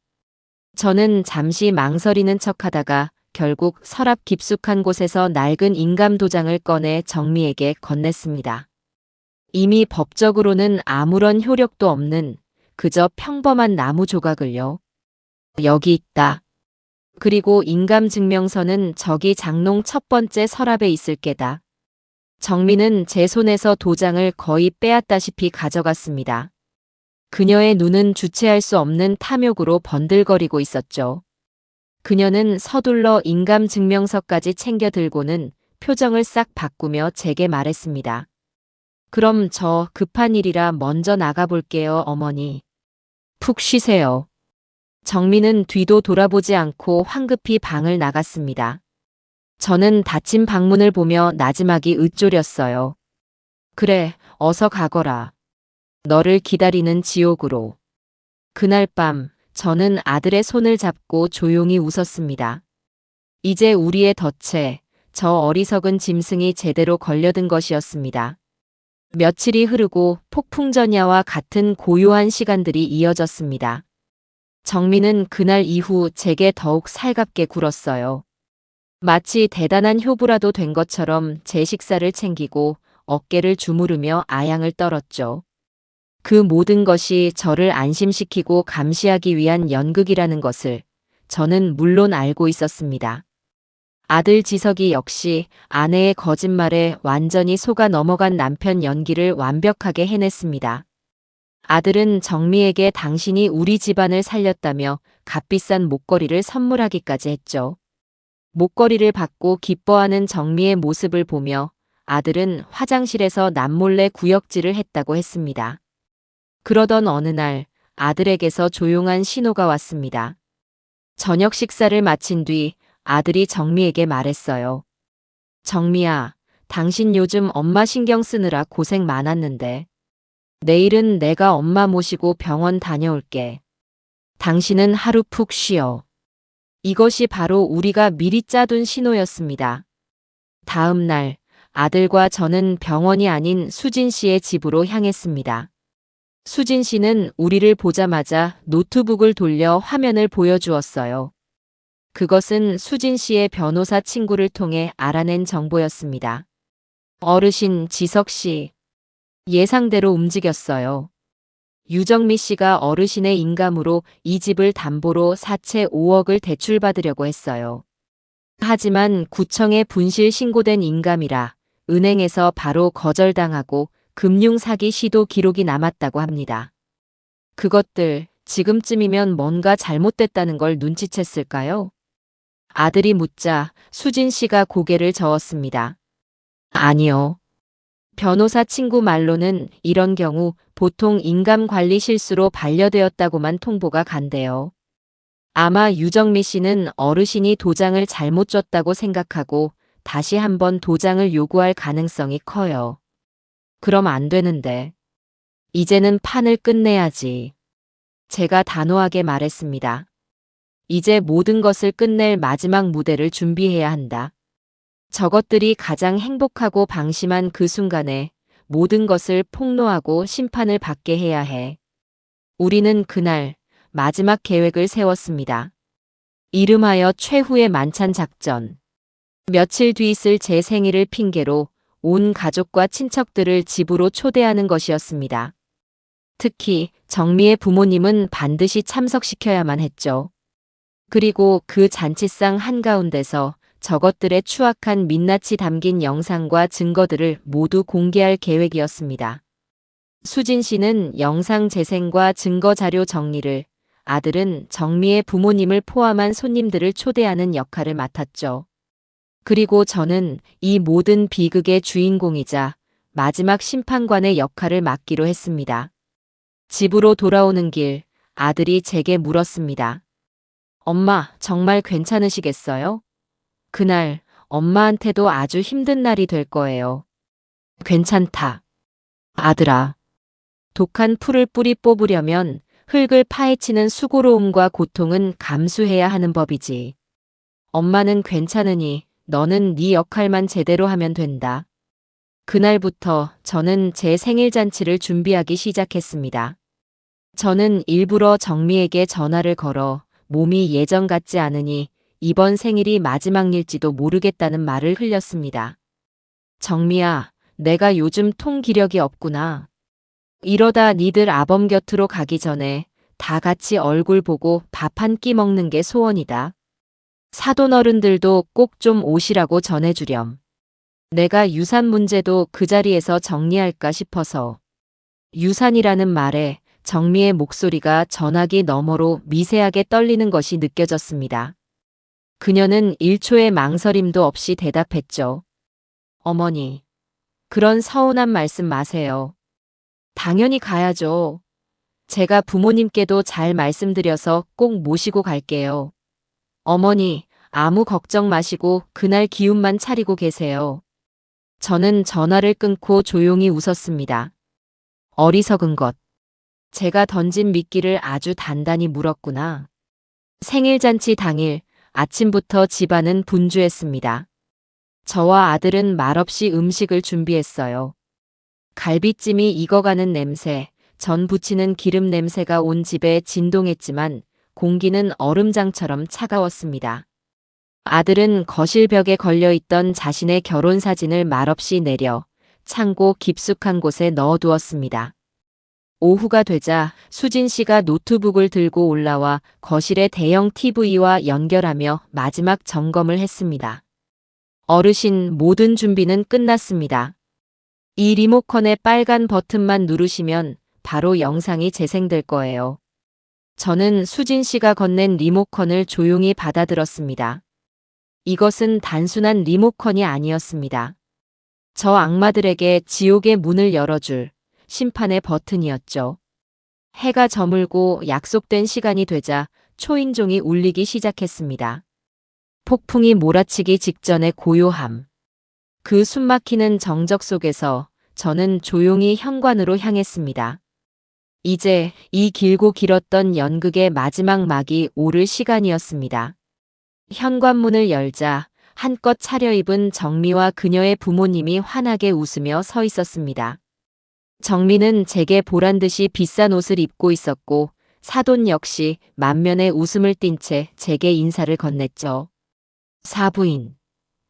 저는 잠시 망설이는 척하다가 결국 서랍 깊숙한 곳에서 낡은 인감도장을 꺼내 정미에게 건넸습니다. 이미 법적으로는 아무런 효력도 없는 그저 평범한 나무 조각을요. 여기 있다. 그리고 인감증명서는 저기 장롱 첫 번째 서랍에 있을 게다. 정민은 제 손에서 도장을 거의 빼앗다시피 가져갔습니다. 그녀의 눈은 주체할 수 없는 탐욕으로 번들거리고 있었죠. 그녀는 서둘러 인감증명서까지 챙겨 들고는 표정을 싹 바꾸며 제게 말했습니다. 그럼 저 급한 일이라 먼저 나가볼게요, 어머니. 푹 쉬세요. 정민은 뒤도 돌아보지 않고 황급히 방을 나갔습니다. 저는 닫힌 방문을 보며 나지막이 으쪼렸어요. 그래, 어서 가거라. 너를 기다리는 지옥으로. 그날 밤 저는 아들의 손을 잡고 조용히 웃었습니다. 이제 우리의 덫에 저 어리석은 짐승이 제대로 걸려든 것이었습니다. 며칠이 흐르고 폭풍전야와 같은 고요한 시간들이 이어졌습니다. 정민은 그날 이후 제게 더욱 살갑게 굴었어요. 마치 대단한 효부라도 된 것처럼 제 식사를 챙기고 어깨를 주무르며 아양을 떨었죠. 그 모든 것이 저를 안심시키고 감시하기 위한 연극이라는 것을 저는 물론 알고 있었습니다. 아들 지석이 역시 아내의 거짓말에 완전히 속아 넘어간 남편 연기를 완벽하게 해냈습니다. 아들은 정미에게 당신이 우리 집안을 살렸다며 값비싼 목걸이를 선물하기까지 했죠. 목걸이를 받고 기뻐하는 정미의 모습을 보며 아들은 화장실에서 남몰래 구역질을 했다고 했습니다. 그러던 어느 날 아들에게서 조용한 신호가 왔습니다. 저녁 식사를 마친 뒤 아들이 정미에게 말했어요. 정미야, 당신 요즘 엄마 신경 쓰느라 고생 많았는데. 내일은 내가 엄마 모시고 병원 다녀올게. 당신은 하루 푹 쉬어. 이것이 바로 우리가 미리 짜둔 신호였습니다. 다음 날 아들과 저는 병원이 아닌 수진 씨의 집으로 향했습니다. 수진 씨는 우리를 보자마자 노트북을 돌려 화면을 보여주었어요. 그것은 수진 씨의 변호사 친구를 통해 알아낸 정보였습니다. 어르신 지석 씨. 예상대로 움직였어요. 유정미 씨가 어르신의 인감으로 이 집을 담보로 사채 5억을 대출받으려고 했어요. 하지만 구청에 분실 신고된 인감이라 은행에서 바로 거절당하고 금융사기 시도 기록이 남았다고 합니다. 그것들 지금쯤이면 뭔가 잘못됐다는 걸 눈치챘을까요? 아들이 묻자 수진 씨가 고개를 저었습니다. 아니요. 변호사 친구 말로는 이런 경우 보통 인감 관리 실수로 반려되었다고만 통보가 간대요. 아마 유정미 씨는 어르신이 도장을 잘못 줬다고 생각하고 다시 한번 도장을 요구할 가능성이 커요. 그럼 안 되는데. 이제는 판을 끝내야지. 제가 단호하게 말했습니다. 이제 모든 것을 끝낼 마지막 무대를 준비해야 한다. 저것들이 가장 행복하고 방심한 그 순간에 모든 것을 폭로하고 심판을 받게 해야 해. 우리는 그날 마지막 계획을 세웠습니다. 이름하여 최후의 만찬 작전. 며칠 뒤 있을 제 생일을 핑계로 온 가족과 친척들을 집으로 초대하는 것이었습니다. 특히 정미의 부모님은 반드시 참석시켜야만 했죠. 그리고 그 잔치상 한가운데서 저것들의 추악한 민낯이 담긴 영상과 증거들을 모두 공개할 계획이었습니다. 수진 씨는 영상 재생과 증거 자료 정리를, 아들은 정미의 부모님을 포함한 손님들을 초대하는 역할을 맡았죠. 그리고 저는 이 모든 비극의 주인공이자 마지막 심판관의 역할을 맡기로 했습니다. 집으로 돌아오는 길, 아들이 제게 물었습니다. 엄마, 정말 괜찮으시겠어요? 그날 엄마한테도 아주 힘든 날이 될 거예요. 괜찮다. 아들아. 독한 풀을 뿌리 뽑으려면 흙을 파헤치는 수고로움과 고통은 감수해야 하는 법이지. 엄마는 괜찮으니 너는 네 역할만 제대로 하면 된다. 그날부터 저는 제 생일 잔치를 준비하기 시작했습니다. 저는 일부러 정미에게 전화를 걸어 몸이 예전 같지 않으니 이번 생일이 마지막일지도 모르겠다는 말을 흘렸습니다. 정미야, 내가 요즘 통기력이 없구나. 이러다 니들 아범 곁으로 가기 전에 다 같이 얼굴 보고 밥 한 끼 먹는 게 소원이다. 사돈어른들도 꼭 좀 오시라고 전해주렴. 내가 유산 문제도 그 자리에서 정리할까 싶어서. 유산이라는 말에 정미의 목소리가 전화기 너머로 미세하게 떨리는 것이 느껴졌습니다. 그녀는 1초의 망설임도 없이 대답했죠. 어머니, 그런 서운한 말씀 마세요. 당연히 가야죠. 제가 부모님께도 잘 말씀드려서 꼭 모시고 갈게요. 어머니, 아무 걱정 마시고 그날 기운만 차리고 계세요. 저는 전화를 끊고 조용히 웃었습니다. 어리석은 것. 제가 던진 미끼를 아주 단단히 물었구나. 생일잔치 당일 아침부터 집안은 분주했습니다. 저와 아들은 말없이 음식을 준비했어요. 갈비찜이 익어가는 냄새, 전 부치는 기름 냄새가 온 집에 진동했지만 공기는 얼음장처럼 차가웠습니다. 아들은 거실 벽에 걸려있던 자신의 결혼 사진을 말없이 내려 창고 깊숙한 곳에 넣어두었습니다. 오후가 되자 수진 씨가 노트북을 들고 올라와 거실의 대형 TV와 연결하며 마지막 점검을 했습니다. 어르신, 모든 준비는 끝났습니다. 이 리모컨의 빨간 버튼만 누르시면 바로 영상이 재생될 거예요. 저는 수진 씨가 건넨 리모컨을 조용히 받아들었습니다. 이것은 단순한 리모컨이 아니었습니다. 저 악마들에게 지옥의 문을 열어줄 심판의 버튼이었죠. 해가 저물고 약속된 시간이 되자 초인종이 울리기 시작했습니다. 폭풍이 몰아치기 직전의 고요함. 그 숨막히는 정적 속에서 저는 조용히 현관으로 향했습니다. 이제 이 길고 길었던 연극의 마지막 막이 오를 시간이었습니다. 현관문을 열자 한껏 차려입은 정미와 그녀의 부모님이 환하게 웃으며 서 있었습니다. 정미는 제게 보란듯이 비싼 옷을 입고 있었고 사돈 역시 만면에 웃음을 띤 채 제게 인사를 건넸죠. 사부인,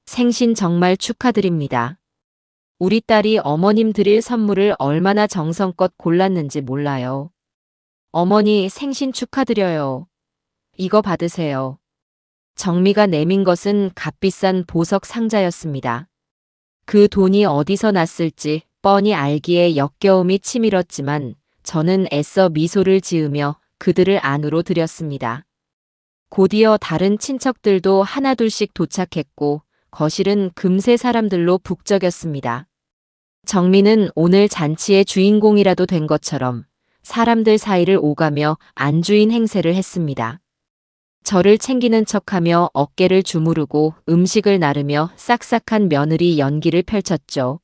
생신 정말 축하드립니다. 우리 딸이 어머님 드릴 선물을 얼마나 정성껏 골랐는지 몰라요. 어머니 생신 축하드려요. 이거 받으세요. 정미가 내민 것은 값비싼 보석 상자였습니다. 그 돈이 어디서 났을지 뻔히 알기에 역겨움이 치밀었지만 저는 애써 미소를 지으며 그들을 안으로 들였습니다. 곧이어 다른 친척들도 하나둘씩 도착했고 거실은 금세 사람들로 북적였습니다. 정미는 오늘 잔치의 주인공이라도 된 것처럼 사람들 사이를 오가며 안주인 행세를 했습니다. 저를 챙기는 척하며 어깨를 주무르고 음식을 나르며 싹싹한 며느리 연기를 펼쳤죠.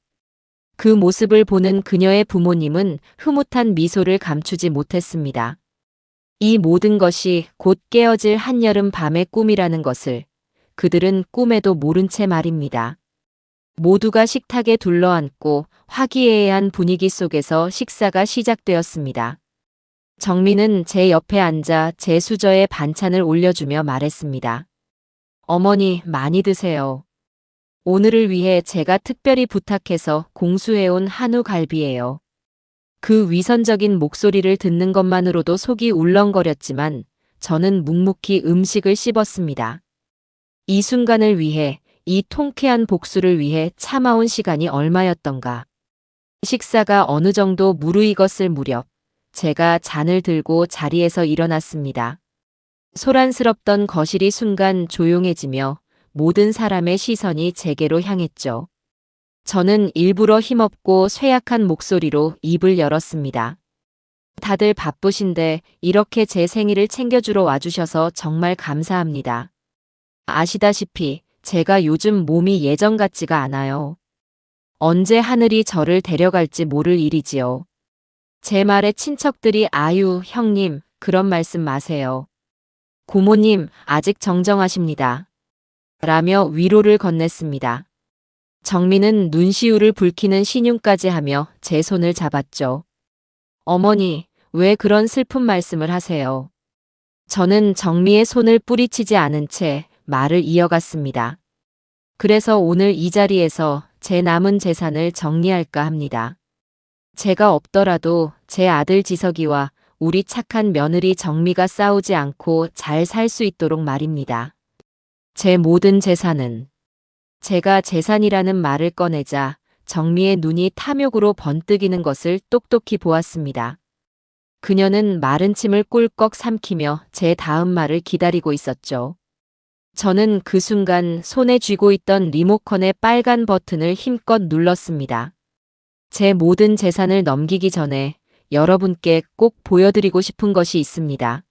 그 모습을 보는 그녀의 부모님은 흐뭇한 미소를 감추지 못했습니다. 이 모든 것이 곧 깨어질 한여름 밤의 꿈이라는 것을 그들은 꿈에도 모른 채 말입니다. 모두가 식탁에 둘러앉고 화기애애한 분위기 속에서 식사가 시작되었습니다. 정미는 제 옆에 앉아 제 수저에 반찬을 올려주며 말했습니다. 어머니 많이 드세요. 오늘을 위해 제가 특별히 부탁해서 공수해온 한우 갈비예요. 그 위선적인 목소리를 듣는 것만으로도 속이 울렁거렸지만 저는 묵묵히 음식을 씹었습니다. 이 순간을 위해, 이 통쾌한 복수를 위해 참아온 시간이 얼마였던가. 식사가 어느 정도 무르익었을 무렵 제가 잔을 들고 자리에서 일어났습니다. 소란스럽던 거실이 순간 조용해지며 모든 사람의 시선이 제게로 향했죠. 저는 일부러 힘없고 쇠약한 목소리로 입을 열었습니다. 다들 바쁘신데 이렇게 제 생일을 챙겨주러 와주셔서 정말 감사합니다. 아시다시피 제가 요즘 몸이 예전 같지가 않아요. 언제 하늘이 저를 데려갈지 모를 일이지요. 제 말에 친척들이 아유, 형님, 그런 말씀 마세요. 고모님, 아직 정정하십니다. 라며 위로를 건넸습니다. 정미는 눈시울을 붉히는 신용까지 하며 제 손을 잡았죠. 어머니, 왜 그런 슬픈 말씀을 하세요? 저는 정미의 손을 뿌리치지 않은 채 말을 이어갔습니다. 그래서 오늘 이 자리에서 제 남은 재산을 정리할까 합니다. 제가 없더라도 제 아들 지석이와 우리 착한 며느리 정미가 싸우지 않고 잘 살 수 있도록 말입니다. 제 모든 재산은. 제가 재산이라는 말을 꺼내자 정미의 눈이 탐욕으로 번뜩이는 것을 똑똑히 보았습니다. 그녀는 마른 침을 꿀꺽 삼키며 제 다음 말을 기다리고 있었죠. 저는 그 순간 손에 쥐고 있던 리모컨의 빨간 버튼을 힘껏 눌렀습니다. 제 모든 재산을 넘기기 전에 여러분께 꼭 보여드리고 싶은 것이 있습니다.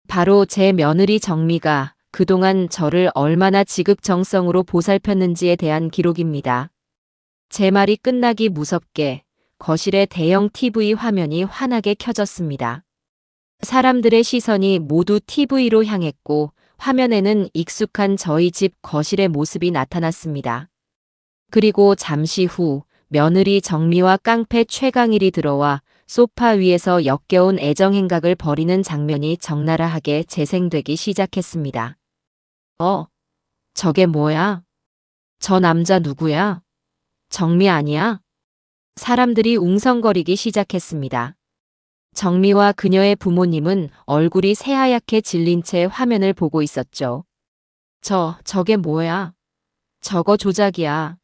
바로 제 며느리 정미가 그동안 저를 얼마나 지극정성으로 보살폈는지에 대한 기록입니다. 제 말이 끝나기 무섭게 거실의 대형 TV 화면이 환하게 켜졌습니다. 사람들의 시선이 모두 TV로 향했고 화면에는 익숙한 저희 집 거실의 모습이 나타났습니다. 그리고 잠시 후 며느리 정미와 깡패 최강일이 들어와 소파 위에서 역겨운 애정행각을 벌이는 장면이 적나라하게 재생되기 시작했습니다. 저게 뭐야? 저 남자 누구야? 정미 아니야? 사람들이 웅성거리기 시작했습니다. 정미와 그녀의 부모님은 얼굴이 새하얗게 질린 채 화면을 보고 있었죠. 저게 뭐야? 저거 조작이야.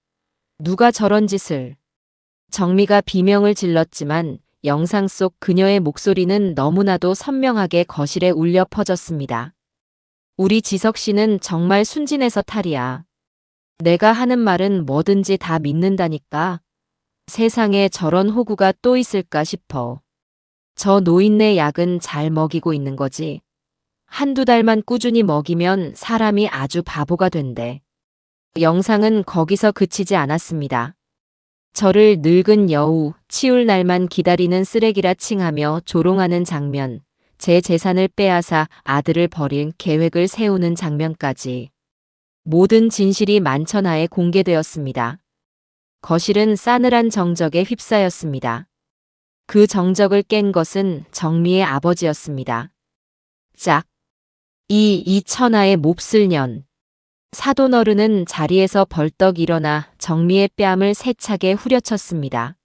누가 저런 짓을. 정미가 비명을 질렀지만 영상 속 그녀의 목소리는 너무나도 선명하게 거실에 울려 퍼졌습니다. 우리 지석 씨는 정말 순진해서 탈이야. 내가 하는 말은 뭐든지 다 믿는다니까. 세상에 저런 호구가 또 있을까 싶어. 저 노인네 약은 잘 먹이고 있는 거지. 한두 달만 꾸준히 먹이면 사람이 아주 바보가 된대. 영상은 거기서 그치지 않았습니다. 저를 늙은 여우, 치울 날만 기다리는 쓰레기라 칭하며 조롱하는 장면, 제 재산을 빼앗아 아들을 버릴 계획을 세우는 장면까지. 모든 진실이 만천하에 공개되었습니다. 거실은 싸늘한 정적에 휩싸였습니다. 그 정적을 깬 것은 정미의 아버지였습니다. 짝! 이 천하의 몹쓸 년. 사돈어른은 자리에서 벌떡 일어나 정미의 뺨을 세차게 후려쳤습니다.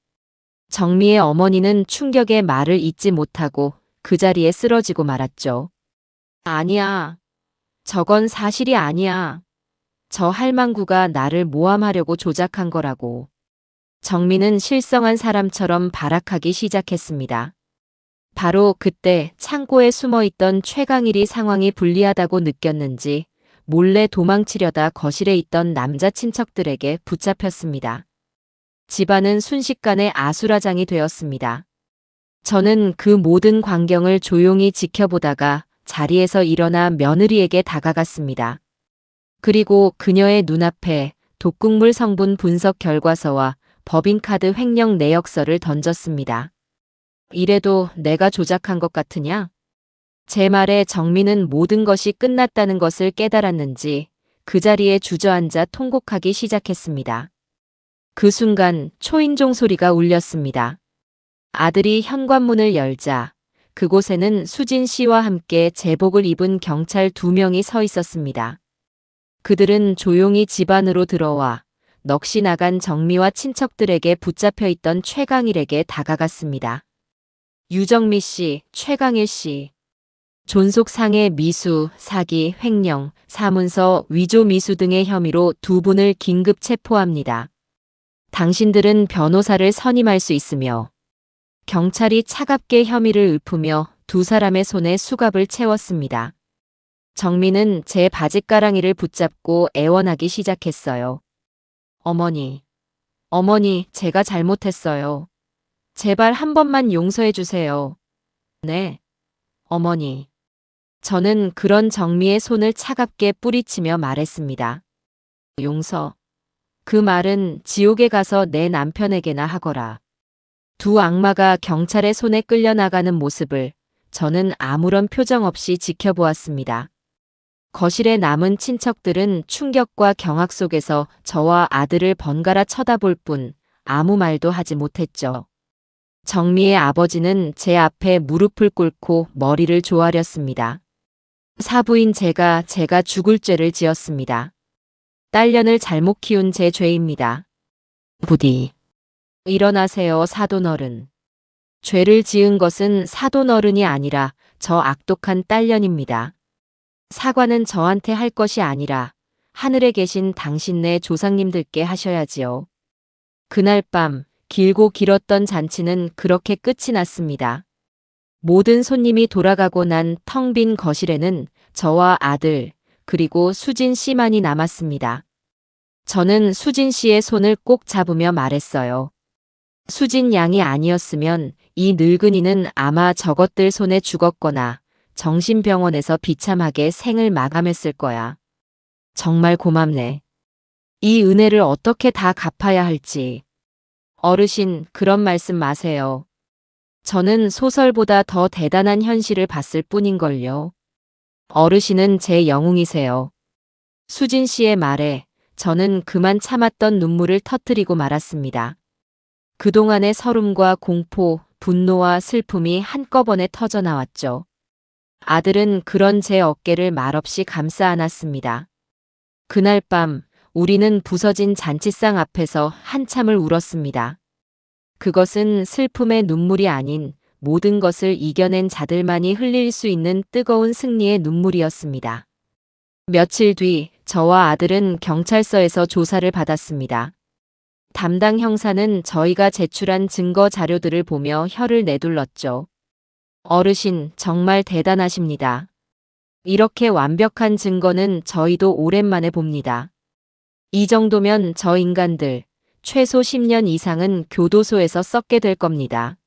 정미의 어머니는 충격에 말을 잇지 못하고 그 자리에 쓰러지고 말았죠. 아니야. 저건 사실이 아니야. 저 할망구가 나를 모함하려고 조작한 거라고. 정미는 실성한 사람처럼 발악하기 시작했습니다. 바로 그때 창고에 숨어있던 최강일이 상황이 불리하다고 느꼈는지 몰래 도망치려다 거실에 있던 남자 친척들에게 붙잡혔습니다. 집안은 순식간에 아수라장이 되었습니다. 저는 그 모든 광경을 조용히 지켜보다가 자리에서 일어나 며느리에게 다가갔습니다. 그리고 그녀의 눈앞에 독극물 성분 분석 결과서와 법인카드 횡령 내역서를 던졌습니다. 이래도 내가 조작한 것 같으냐? 제 말에 정미는 모든 것이 끝났다는 것을 깨달았는지 그 자리에 주저앉아 통곡하기 시작했습니다. 그 순간 초인종 소리가 울렸습니다. 아들이 현관문을 열자 그곳에는 수진 씨와 함께 제복을 입은 경찰 2명이 서 있었습니다. 그들은 조용히 집 안으로 들어와 넋이 나간 정미와 친척들에게 붙잡혀 있던 최강일에게 다가갔습니다. 유정미 씨, 최강일 씨. 존속상해 미수, 사기, 횡령, 사문서, 위조 미수 등의 혐의로 2분을 긴급 체포합니다. 당신들은 변호사를 선임할 수 있으며 경찰이 차갑게 혐의를 읊으며 2사람의 손에 수갑을 채웠습니다. 정민은 제 바짓가랑이를 붙잡고 애원하기 시작했어요. 어머니, 제가 잘못했어요. 제발 한 번만 용서해 주세요. 네, 어머니. 저는 그런 정미의 손을 차갑게 뿌리치며 말했습니다. 용서. 그 말은 지옥에 가서 내 남편에게나 하거라. 2 악마가 경찰의 손에 끌려나가는 모습을 저는 아무런 표정 없이 지켜보았습니다. 거실에 남은 친척들은 충격과 경악 속에서 저와 아들을 번갈아 쳐다볼 뿐 아무 말도 하지 못했죠. 정미의 아버지는 제 앞에 무릎을 꿇고 머리를 조아렸습니다. 사부인 제가 죽을 죄를 지었습니다. 딸년을 잘못 키운 제 죄입니다. 부디 일어나세요, 사돈어른. 죄를 지은 것은 사돈어른이 아니라 저 악독한 딸년입니다. 사과는 저한테 할 것이 아니라 하늘에 계신 당신네 조상님들께 하셔야지요. 그날 밤 길고 길었던 잔치는 그렇게 끝이 났습니다. 모든 손님이 돌아가고 난 텅 빈 거실에는 저와 아들 그리고 수진 씨만이 남았습니다. 저는 수진 씨의 손을 꼭 잡으며 말했어요. 수진 양이 아니었으면 이 늙은이는 아마 저것들 손에 죽었거나 정신병원에서 비참하게 생을 마감했을 거야. 정말 고맙네. 이 은혜를 어떻게 다 갚아야 할지. 어르신, 그런 말씀 마세요. 저는 소설보다 더 대단한 현실을 봤을 뿐인걸요. 어르신은 제 영웅이세요. 수진 씨의 말에 저는 그만 참았던 눈물을 터뜨리고 말았습니다. 그동안의 서름과 공포, 분노와 슬픔이 한꺼번에 터져나왔죠. 아들은 그런 제 어깨를 말없이 감싸 안았습니다. 그날 밤 우리는 부서진 잔치상 앞에서 한참을 울었습니다. 그것은 슬픔의 눈물이 아닌 모든 것을 이겨낸 자들만이 흘릴 수 있는 뜨거운 승리의 눈물이었습니다. 며칠 뒤 저와 아들은 경찰서에서 조사를 받았습니다. 담당 형사는 저희가 제출한 증거 자료들을 보며 혀를 내둘렀죠. 어르신, 정말 대단하십니다. 이렇게 완벽한 증거는 저희도 오랜만에 봅니다. 이 정도면 저 인간들 최소 10년 이상은 교도소에서 썩게 될 겁니다.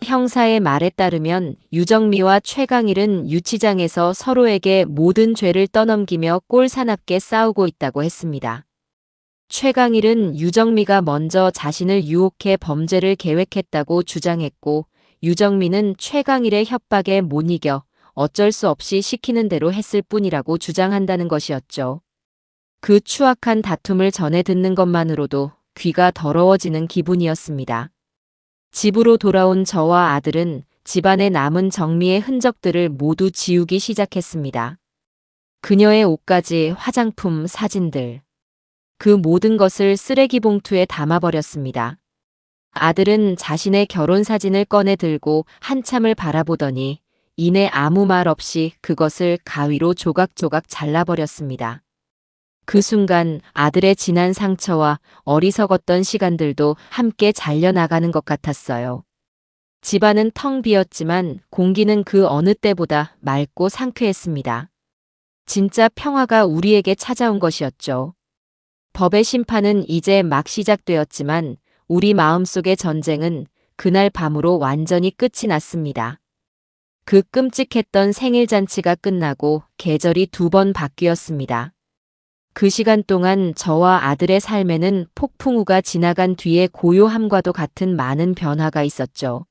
형사의 말에 따르면 유정미와 최강일은 유치장에서 서로에게 모든 죄를 떠넘기며 꼴사납게 싸우고 있다고 했습니다. 최강일은 유정미가 먼저 자신을 유혹해 범죄를 계획했다고 주장했고, 유정미는 최강일의 협박에 못 이겨 어쩔 수 없이 시키는 대로 했을 뿐이라고 주장한다는 것이었죠. 그 추악한 다툼을 전해 듣는 것만으로도 귀가 더러워지는 기분이었습니다. 집으로 돌아온 저와 아들은 집안에 남은 정미의 흔적들을 모두 지우기 시작했습니다. 그녀의 옷가지, 화장품, 사진들. 그 모든 것을 쓰레기 봉투에 담아버렸습니다. 아들은 자신의 결혼 사진을 꺼내 들고 한참을 바라보더니 이내 아무 말 없이 그것을 가위로 조각조각 잘라버렸습니다. 그 순간 아들의 지난 상처와 어리석었던 시간들도 함께 잘려나가는 것 같았어요. 집안은 텅 비었지만 공기는 그 어느 때보다 맑고 상쾌했습니다. 진짜 평화가 우리에게 찾아온 것이었죠. 법의 심판은 이제 막 시작되었지만 우리 마음속의 전쟁은 그날 밤으로 완전히 끝이 났습니다. 그 끔찍했던 생일잔치가 끝나고 계절이 2번 바뀌었습니다. 그 시간 동안 저와 아들의 삶에는 폭풍우가 지나간 뒤에 고요함과도 같은 많은 변화가 있었죠.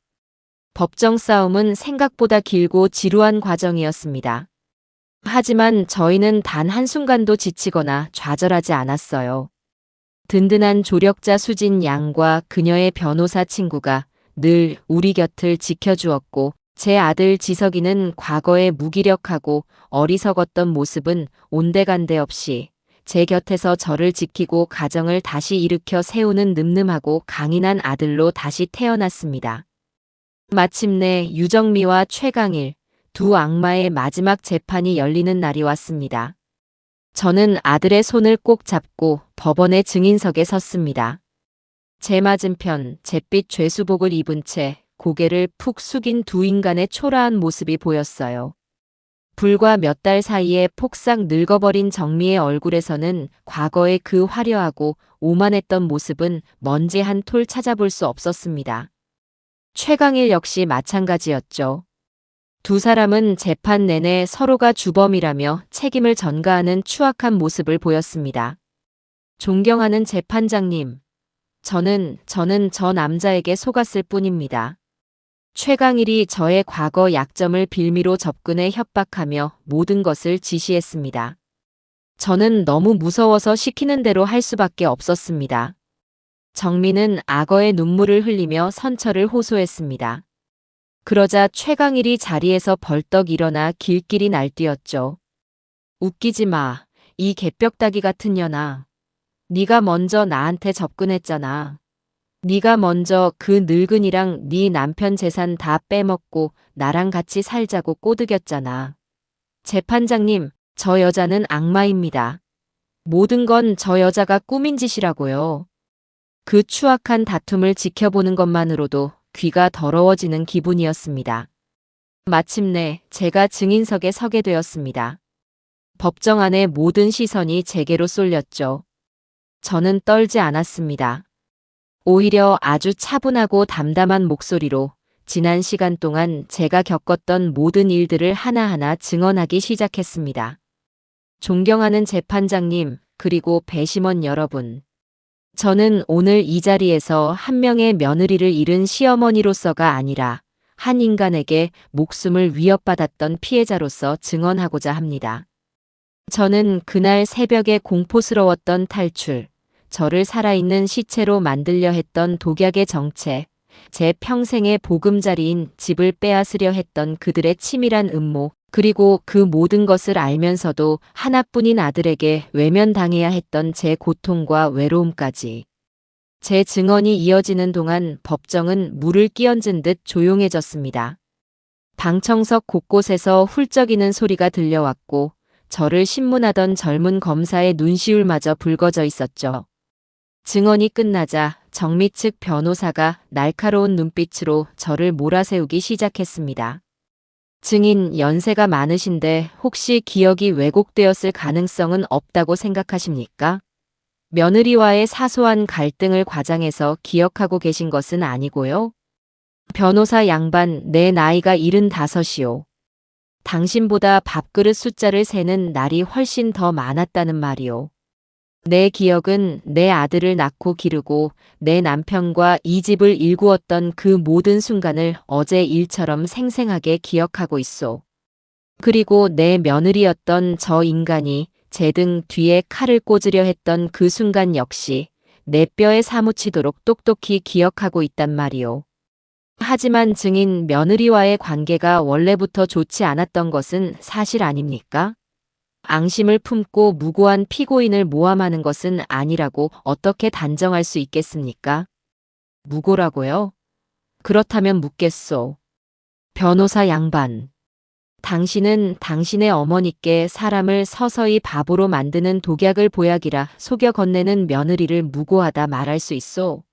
법정 싸움은 생각보다 길고 지루한 과정이었습니다. 하지만 저희는 단 한순간도 지치거나 좌절하지 않았어요. 든든한 조력자 수진 양과 그녀의 변호사 친구가 늘 우리 곁을 지켜주었고, 제 아들 지석이는 과거의 무기력하고 어리석었던 모습은 온데간데 없이 제 곁에서 저를 지키고 가정을 다시 일으켜 세우는 늠름하고 강인한 아들로 다시 태어났습니다. 마침내 유정미와 최강일, 두 악마의 마지막 재판이 열리는 날이 왔습니다. 저는 아들의 손을 꼭 잡고 법원의 증인석에 섰습니다. 제 맞은편 잿빛 죄수복을 입은 채 고개를 푹 숙인 두 인간의 초라한 모습이 보였어요. 불과 몇 달 사이에 폭삭 늙어버린 정미의 얼굴에서는 과거의 그 화려하고 오만했던 모습은 먼지 한 톨 찾아볼 수 없었습니다. 최강일 역시 마찬가지였죠. 두 사람은 재판 내내 서로가 주범이라며 책임을 전가하는 추악한 모습을 보였습니다. 존경하는 재판장님, 저는 저 남자에게 속았을 뿐입니다. 최강일이 저의 과거 약점을 빌미로 접근해 협박하며 모든 것을 지시했습니다. 저는 너무 무서워서 시키는 대로 할 수밖에 없었습니다. 정민은 악어의 눈물을 흘리며 선처를 호소했습니다. 그러자 최강일이 자리에서 벌떡 일어나 길길이 날뛰었죠. 웃기지 마, 이 개벽다기 같은 년아. 네가 먼저 나한테 접근했잖아. 네가 먼저 그 늙은이랑 네 남편 재산 다 빼먹고 나랑 같이 살자고 꼬드겼잖아. 재판장님, 저 여자는 악마입니다. 모든 건 저 여자가 꾸민 짓이라고요. 그 추악한 다툼을 지켜보는 것만으로도 귀가 더러워지는 기분이었습니다. 마침내 제가 증인석에 서게 되었습니다. 법정 안의 모든 시선이 제게로 쏠렸죠. 저는 떨지 않았습니다. 오히려 아주 차분하고 담담한 목소리로 지난 시간 동안 제가 겪었던 모든 일들을 하나하나 증언하기 시작했습니다. 존경하는 재판장님, 그리고 배심원 여러분. 저는 오늘 이 자리에서 한 명의 며느리를 잃은 시어머니로서가 아니라 한 인간에게 목숨을 위협받았던 피해자로서 증언하고자 합니다. 저는 그날 새벽에 공포스러웠던 탈출, 저를 살아있는 시체로 만들려 했던 독약의 정체, 제 평생의 보금자리인 집을 빼앗으려 했던 그들의 치밀한 음모, 그리고 그 모든 것을 알면서도 하나뿐인 아들에게 외면당해야 했던 제 고통과 외로움까지. 제 증언이 이어지는 동안 법정은 물을 끼얹은 듯 조용해졌습니다. 방청석 곳곳에서 훌쩍이는 소리가 들려왔고 저를 신문하던 젊은 검사의 눈시울마저 붉어져 있었죠. 증언이 끝나자 정미 측 변호사가 날카로운 눈빛으로 저를 몰아세우기 시작했습니다. 증인 연세가 많으신데 혹시 기억이 왜곡되었을 가능성은 없다고 생각하십니까? 며느리와의 사소한 갈등을 과장해서 기억하고 계신 것은 아니고요. 변호사 양반, 내 나이가 75이요. 당신보다 밥그릇 숫자를 세는 날이 훨씬 더 많았다는 말이요. 내 기억은 내 아들을 낳고 기르고 내 남편과 이 집을 일구었던 그 모든 순간을 어제 일처럼 생생하게 기억하고 있소. 그리고 내 며느리였던 저 인간이 제 등 뒤에 칼을 꽂으려 했던 그 순간 역시 내 뼈에 사무치도록 똑똑히 기억하고 있단 말이오. 하지만 증인 며느리와의 관계가 원래부터 좋지 않았던 것은 사실 아닙니까? 앙심을 품고 무고한 피고인을 모함하는 것은 아니라고 어떻게 단정할 수 있겠습니까? 무고라고요? 그렇다면 묻겠소. 변호사 양반. 당신은 당신의 어머니께 사람을 서서히 바보로 만드는 독약을 보약이라 속여 건네는 며느리를 무고하다 말할 수 있소.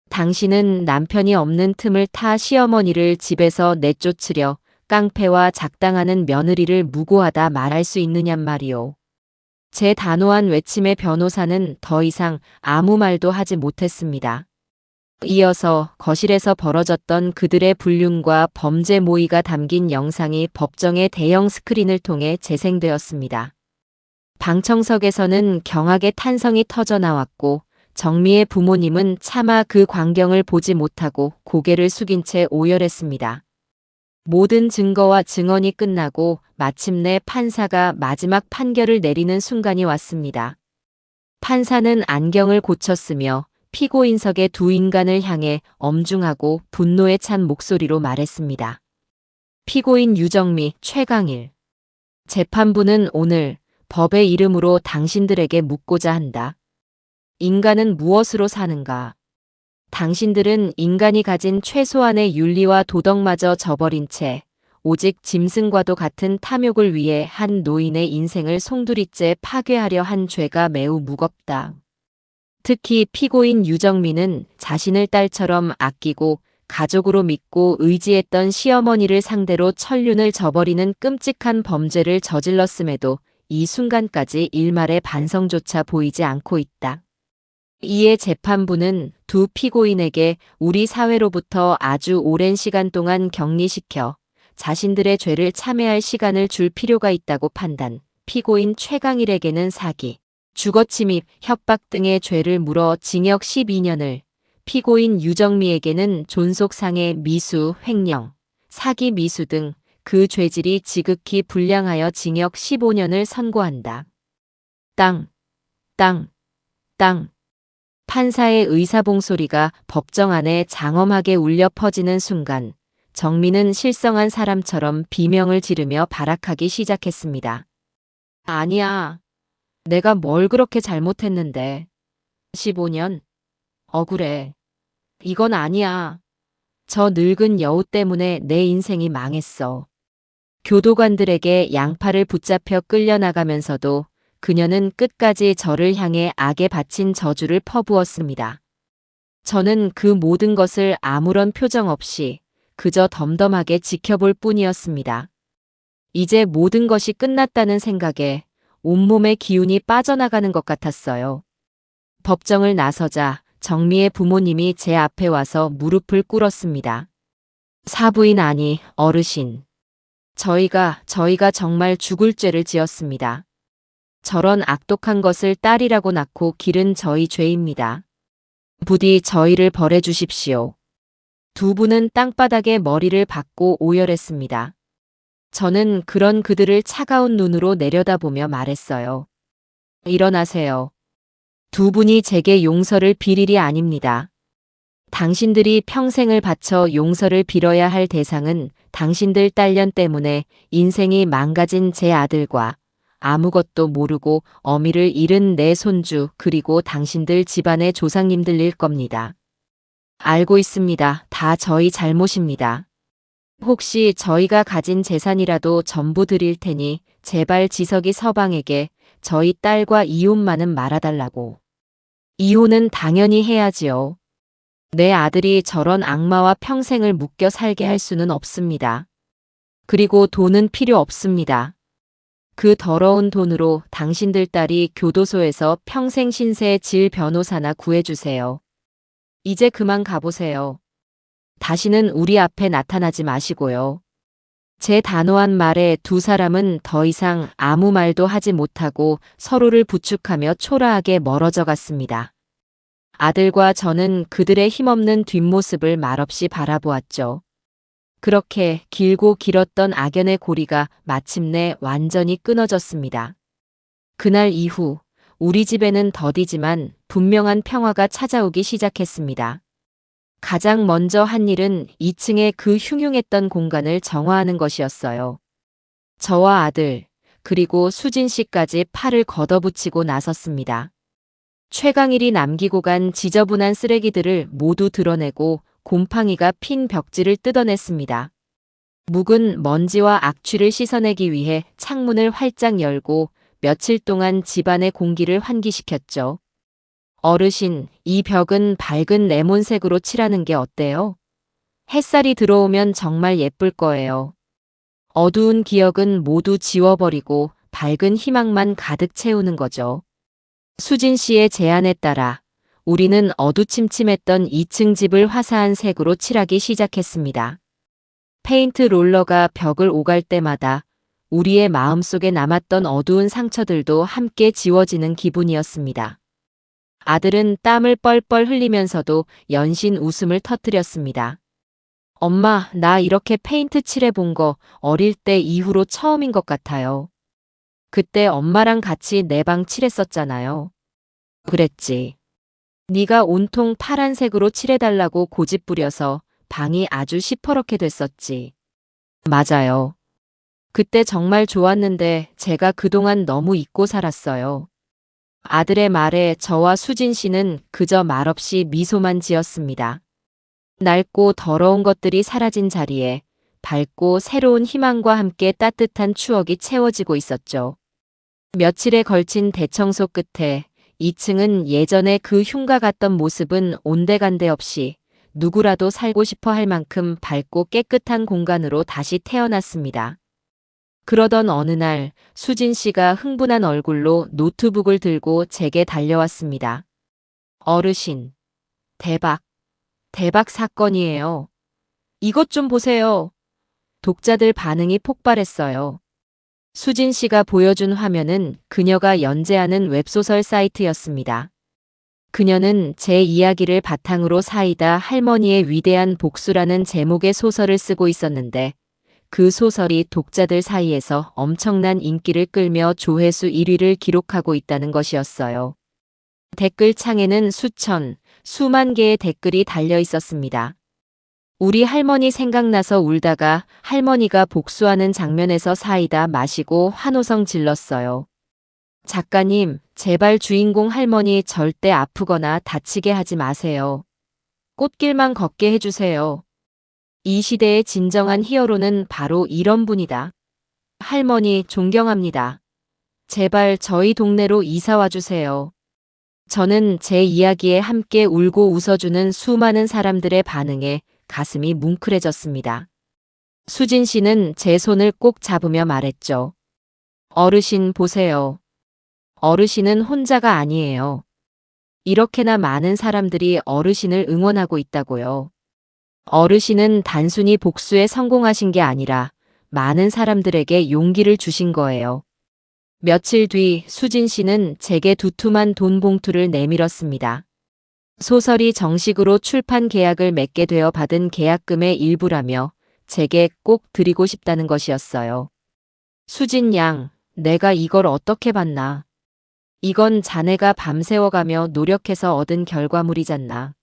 당신은 남편이 없는 틈을 타 시어머니를 집에서 내쫓으려 깡패와 작당하는 며느리를 무고하다 말할 수 있느냔 말이오. 제 단호한 외침에 변호사는 더 이상 아무 말도 하지 못했습니다. 이어서 거실에서 벌어졌던 그들의 불륜과 범죄 모의가 담긴 영상이 법정의 대형 스크린을 통해 재생되었습니다. 방청석에서는 경악의 탄성이 터져나왔고 정미의 부모님은 차마 그 광경을 보지 못하고 고개를 숙인 채 오열했습니다. 모든 증거와 증언이 끝나고 마침내 판사가 마지막 판결을 내리는 순간이 왔습니다. 판사는 안경을 고쳤으며 피고인석의 두 인간을 향해 엄중하고 분노에 찬 목소리로 말했습니다. 피고인 유정미, 최강일. 재판부는 오늘 법의 이름으로 당신들에게 묻고자 한다. 인간은 무엇으로 사는가? 당신들은 인간이 가진 최소한의 윤리와 도덕마저 저버린 채 오직 짐승과도 같은 탐욕을 위해 한 노인의 인생을 송두리째 파괴하려 한 죄가 매우 무겁다. 특히 피고인 유정민은 자신을 딸처럼 아끼고 가족으로 믿고 의지했던 시어머니를 상대로 천륜을 저버리는 끔찍한 범죄를 저질렀음에도 이 순간까지 일말의 반성조차 보이지 않고 있다. 이에 재판부는 두 피고인에게 우리 사회로부터 아주 오랜 시간 동안 격리시켜 자신들의 죄를 참회할 시간을 줄 필요가 있다고 판단, 피고인 최강일에게는 사기, 주거침입, 협박 등의 죄를 물어 징역 12년을, 피고인 유정미에게는 존속상해 미수, 횡령, 사기 미수 등 그 죄질이 지극히 불량하여 징역 15년을 선고한다. 땅, 땅, 땅. 판사의 의사봉 소리가 법정 안에 장엄하게 울려 퍼지는 순간 정민은 실성한 사람처럼 비명을 지르며 발악하기 시작했습니다. 아니야. 내가 뭘 그렇게 잘못했는데. 15년? 억울해. 이건 아니야. 저 늙은 여우 때문에 내 인생이 망했어. 교도관들에게 양팔을 붙잡혀 끌려나가면서도 그녀는 끝까지 저를 향해 악에 바친 저주를 퍼부었습니다. 저는 그 모든 것을 아무런 표정 없이 그저 덤덤하게 지켜볼 뿐이었습니다. 이제 모든 것이 끝났다는 생각에 온몸의 기운이 빠져나가는 것 같았어요. 법정을 나서자 정미의 부모님이 제 앞에 와서 무릎을 꿇었습니다. 사부인 아니, 어르신. 저희가 정말 죽을 죄를 지었습니다. 저런 악독한 것을 딸이라고 낳고 기른 저희 죄입니다. 부디 저희를 벌해 주십시오. 두 분은 땅바닥에 머리를 박고 오열했습니다. 저는 그런 그들을 차가운 눈으로 내려다보며 말했어요. 일어나세요. 두 분이 제게 용서를 빌 일이 아닙니다. 당신들이 평생을 바쳐 용서를 빌어야 할 대상은 당신들 딸년 때문에 인생이 망가진 제 아들과 아무것도 모르고 어미를 잃은 내 손주 그리고 당신들 집안의 조상님들일 겁니다. 알고 있습니다. 다 저희 잘못입니다. 혹시 저희가 가진 재산이라도 전부 드릴 테니 제발 지석이 서방에게 저희 딸과 이혼만은 말아달라고. 이혼은 당연히 해야지요. 내 아들이 저런 악마와 평생을 묶여 살게 할 수는 없습니다. 그리고 돈은 필요 없습니다. 그 더러운 돈으로 당신들 딸이 교도소에서 평생 신세 질 변호사나 구해주세요. 이제 그만 가보세요. 다시는 우리 앞에 나타나지 마시고요. 제 단호한 말에 두 사람은 더 이상 아무 말도 하지 못하고 서로를 부축하며 초라하게 멀어져 갔습니다. 아들과 저는 그들의 힘없는 뒷모습을 말없이 바라보았죠. 그렇게 길고 길었던 악연의 고리가 마침내 완전히 끊어졌습니다. 그날 이후 우리 집에는 더디지만 분명한 평화가 찾아오기 시작했습니다. 가장 먼저 한 일은 2층의 그 흉흉했던 공간을 정화하는 것이었어요. 저와 아들, 그리고 수진 씨까지 팔을 걷어붙이고 나섰습니다. 최강일이 남기고 간 지저분한 쓰레기들을 모두 드러내고 곰팡이가 핀 벽지를 뜯어냈습니다. 묵은 먼지와 악취를 씻어내기 위해 창문을 활짝 열고 며칠 동안 집안의 공기를 환기시켰죠. 어르신, 이 벽은 밝은 레몬색으로 칠하는 게 어때요? 햇살이 들어오면 정말 예쁠 거예요. 어두운 기억은 모두 지워버리고 밝은 희망만 가득 채우는 거죠. 수진 씨의 제안에 따라 우리는 어두침침했던 2층 집을 화사한 색으로 칠하기 시작했습니다. 페인트 롤러가 벽을 오갈 때마다 우리의 마음속에 남았던 어두운 상처들도 함께 지워지는 기분이었습니다. 아들은 땀을 뻘뻘 흘리면서도 연신 웃음을 터뜨렸습니다. 엄마, 나 이렇게 페인트 칠해본 거 어릴 때 이후로 처음인 것 같아요. 그때 엄마랑 같이 내 방 칠했었잖아요. 그랬지. 네가 온통 파란색으로 칠해달라고 고집부려서 방이 아주 시퍼렇게 됐었지. 맞아요. 그때 정말 좋았는데 제가 그동안 너무 잊고 살았어요. 아들의 말에 저와 수진 씨는 그저 말없이 미소만 지었습니다. 낡고 더러운 것들이 사라진 자리에 밝고 새로운 희망과 함께 따뜻한 추억이 채워지고 있었죠. 며칠에 걸친 대청소 끝에 2층은 예전에 그 흉가 같던 모습은 온데간데 없이 누구라도 살고 싶어 할 만큼 밝고 깨끗한 공간으로 다시 태어났습니다. 그러던 어느 날 수진 씨가 흥분한 얼굴로 노트북을 들고 제게 달려왔습니다. 어르신, 대박 사건이에요. 이것 좀 보세요. 독자들 반응이 폭발했어요. 수진 씨가 보여준 화면은 그녀가 연재하는 웹소설 사이트였습니다. 그녀는 제 이야기를 바탕으로 사이다 할머니의 위대한 복수라는 제목의 소설을 쓰고 있었는데 그 소설이 독자들 사이에서 엄청난 인기를 끌며 조회수 1위를 기록하고 있다는 것이었어요. 댓글창에는 수만 개의 댓글이 달려 있었습니다. 우리 할머니 생각나서 울다가 할머니가 복수하는 장면에서 사이다 마시고 환호성 질렀어요. 작가님, 제발 주인공 할머니 절대 아프거나 다치게 하지 마세요. 꽃길만 걷게 해주세요. 이 시대의 진정한 히어로는 바로 이런 분이다. 할머니 존경합니다. 제발 저희 동네로 이사와 주세요. 저는 제 이야기에 함께 울고 웃어주는 수많은 사람들의 반응에 가슴이 뭉클해졌습니다. 수진 씨는 제 손을 꼭 잡으며 말했죠. 어르신 보세요. 어르신은 혼자가 아니에요. 이렇게나 많은 사람들이 어르신을 응원하고 있다고요. 어르신은 단순히 복수에 성공하신 게 아니라 많은 사람들에게 용기를 주신 거예요. 며칠 뒤 수진 씨는 제게 두툼한 돈 봉투를 내밀었습니다. 소설이 정식으로 출판 계약을 맺게 되어 받은 계약금의 일부라며 제게 꼭 드리고 싶다는 것이었어요. 수진 양, 내가 이걸 어떻게 받나? 이건 자네가 밤새워가며 노력해서 얻은 결과물이잖나.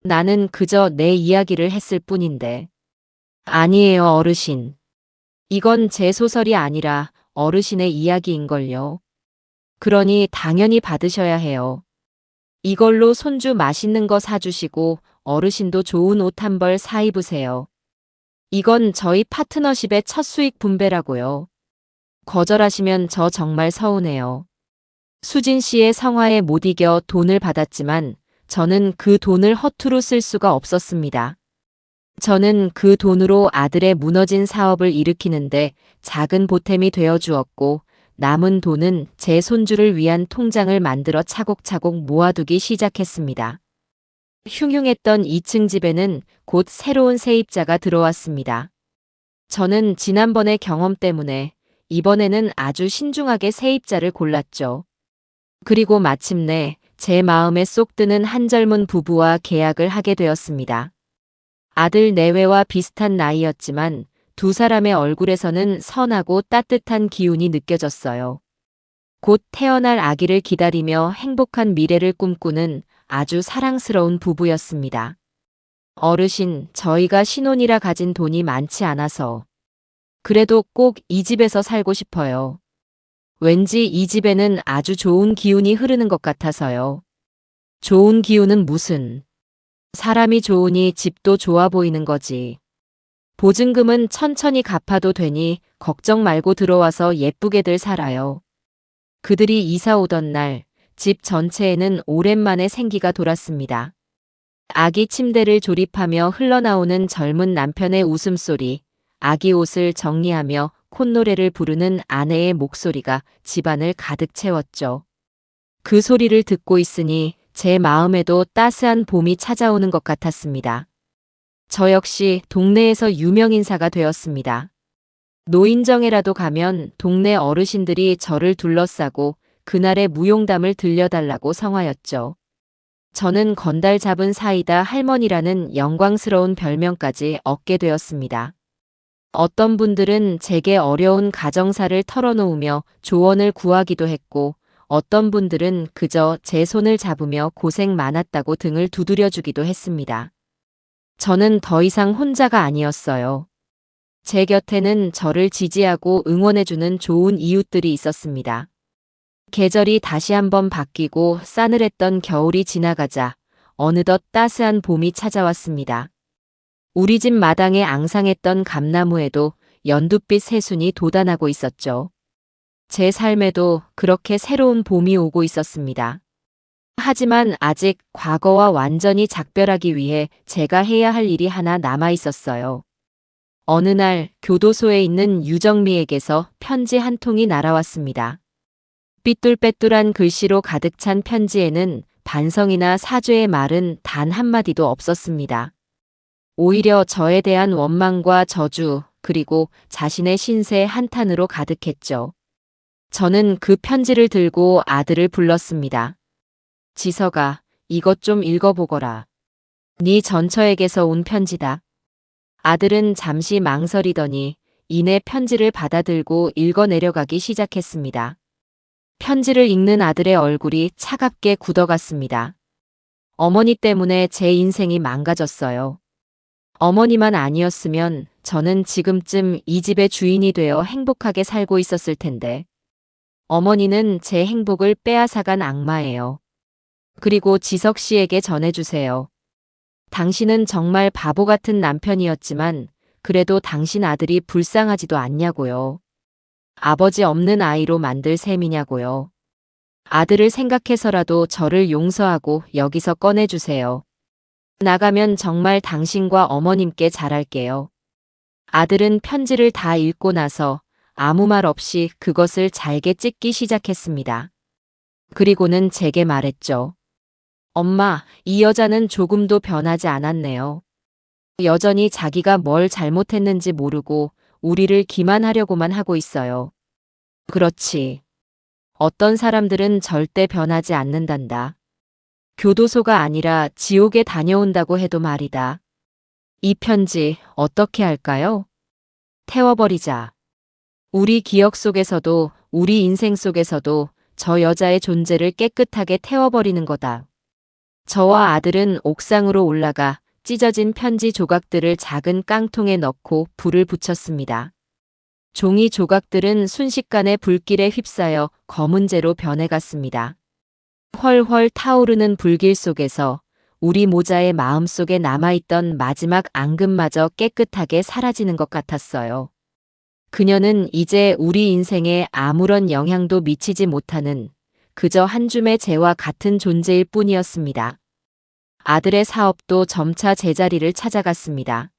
나는 그저 내 이야기를 했을 뿐인데. 아니에요, 어르신. 이건 제 소설이 아니라 어르신의 이야기인걸요. 그러니 당연히 받으셔야 해요. 이걸로 손주 맛있는 거 사주시고 어르신도 좋은 옷 한 벌 사 입으세요. 이건 저희 파트너십의 첫 수익 분배라고요. 거절하시면 저 정말 서운해요. 수진 씨의 성화에 못 이겨 돈을 받았지만 저는 그 돈을 허투루 쓸 수가 없었습니다. 저는 그 돈으로 아들의 무너진 사업을 일으키는데 작은 보탬이 되어 주었고, 남은 돈은 제 손주를 위한 통장을 만들어 차곡차곡 모아두기 시작했습니다. 흉흉했던 2층 집에는 곧 새로운 세입자가 들어왔습니다. 저는 지난번의 경험 때문에 이번에는 아주 신중하게 세입자를 골랐죠. 그리고 마침내 제 마음에 쏙 드는 한 젊은 부부와 계약을 하게 되었습니다. 아들 내외와 비슷한 나이였지만 두 사람의 얼굴에서는 선하고 따뜻한 기운이 느껴졌어요. 곧 태어날 아기를 기다리며 행복한 미래를 꿈꾸는 아주 사랑스러운 부부였습니다. 어르신, 저희가 신혼이라 가진 돈이 많지 않아서 그래도 꼭 이 집에서 살고 싶어요. 왠지 이 집에는 아주 좋은 기운이 흐르는 것 같아서요. 좋은 기운은 무슨? 사람이 좋으니 집도 좋아 보이는 거지. 보증금은 천천히 갚아도 되니 걱정 말고 들어와서 예쁘게들 살아요. 그들이 이사 오던 날, 집 전체에는 오랜만에 생기가 돌았습니다. 아기 침대를 조립하며 흘러나오는 젊은 남편의 웃음소리, 아기 옷을 정리하며 콧노래를 부르는 아내의 목소리가 집안을 가득 채웠죠. 그 소리를 듣고 있으니 제 마음에도 따스한 봄이 찾아오는 것 같았습니다. 저 역시 동네에서 유명인사가 되었습니다. 노인정에라도 가면 동네 어르신들이 저를 둘러싸고 그날의 무용담을 들려달라고 성하였죠. 저는 건달 잡은 사이다 할머니라는 영광스러운 별명까지 얻게 되었습니다. 어떤 분들은 제게 어려운 가정사를 털어놓으며 조언을 구하기도 했고, 어떤 분들은 그저 제 손을 잡으며 고생 많았다고 등을 두드려주기도 했습니다. 저는 더 이상 혼자가 아니었어요. 제 곁에는 저를 지지하고 응원해주는 좋은 이웃들이 있었습니다. 계절이 다시 한번 바뀌고 싸늘했던 겨울이 지나가자 어느덧 따스한 봄이 찾아왔습니다. 우리 집 마당에 앙상했던 감나무에도 연두빛 새순이 돋아나고 있었죠. 제 삶에도 그렇게 새로운 봄이 오고 있었습니다. 하지만 아직 과거와 완전히 작별하기 위해 제가 해야 할 일이 하나 남아 있었어요. 어느 날 교도소에 있는 유정미에게서 편지 한 통이 날아왔습니다. 삐뚤빼뚤한 글씨로 가득 찬 편지에는 반성이나 사죄의 말은 단 한마디도 없었습니다. 오히려 저에 대한 원망과 저주, 그리고 자신의 신세 한탄으로 가득했죠. 저는 그 편지를 들고 아들을 불렀습니다. 지석아, 이것 좀 읽어보거라. 네 전처에게서 온 편지다. 아들은 잠시 망설이더니 이내 편지를 받아들고 읽어내려가기 시작했습니다. 편지를 읽는 아들의 얼굴이 차갑게 굳어갔습니다. 어머니 때문에 제 인생이 망가졌어요. 어머니만 아니었으면 저는 지금쯤 이 집의 주인이 되어 행복하게 살고 있었을 텐데. 어머니는 제 행복을 빼앗아간 악마예요. 그리고 지석 씨에게 전해주세요. 당신은 정말 바보 같은 남편이었지만 그래도 당신 아들이 불쌍하지도 않냐고요. 아버지 없는 아이로 만들 셈이냐고요. 아들을 생각해서라도 저를 용서하고 여기서 꺼내주세요. 나가면 정말 당신과 어머님께 잘할게요. 아들은 편지를 다 읽고 나서 아무 말 없이 그것을 잘게 찢기 시작했습니다. 그리고는 제게 말했죠. 엄마, 이 여자는 조금도 변하지 않았네요. 여전히 자기가 뭘 잘못했는지 모르고 우리를 기만하려고만 하고 있어요. 그렇지. 어떤 사람들은 절대 변하지 않는단다. 교도소가 아니라 지옥에 다녀온다고 해도 말이다. 이 편지 어떻게 할까요? 태워버리자. 우리 기억 속에서도 우리 인생 속에서도 저 여자의 존재를 깨끗하게 태워버리는 거다. 저와 아들은 옥상으로 올라가 찢어진 편지 조각들을 작은 깡통에 넣고 불을 붙였습니다. 종이 조각들은 순식간에 불길에 휩싸여 검은재로 변해갔습니다. 헐헐 타오르는 불길 속에서 우리 모자의 마음속에 남아있던 마지막 앙금마저 깨끗하게 사라지는 것 같았어요. 그녀는 이제 우리 인생에 아무런 영향도 미치지 못하는 그저 한 줌의 재와 같은 존재일 뿐이었습니다. 아들의 사업도 점차 제자리를 찾아갔습니다.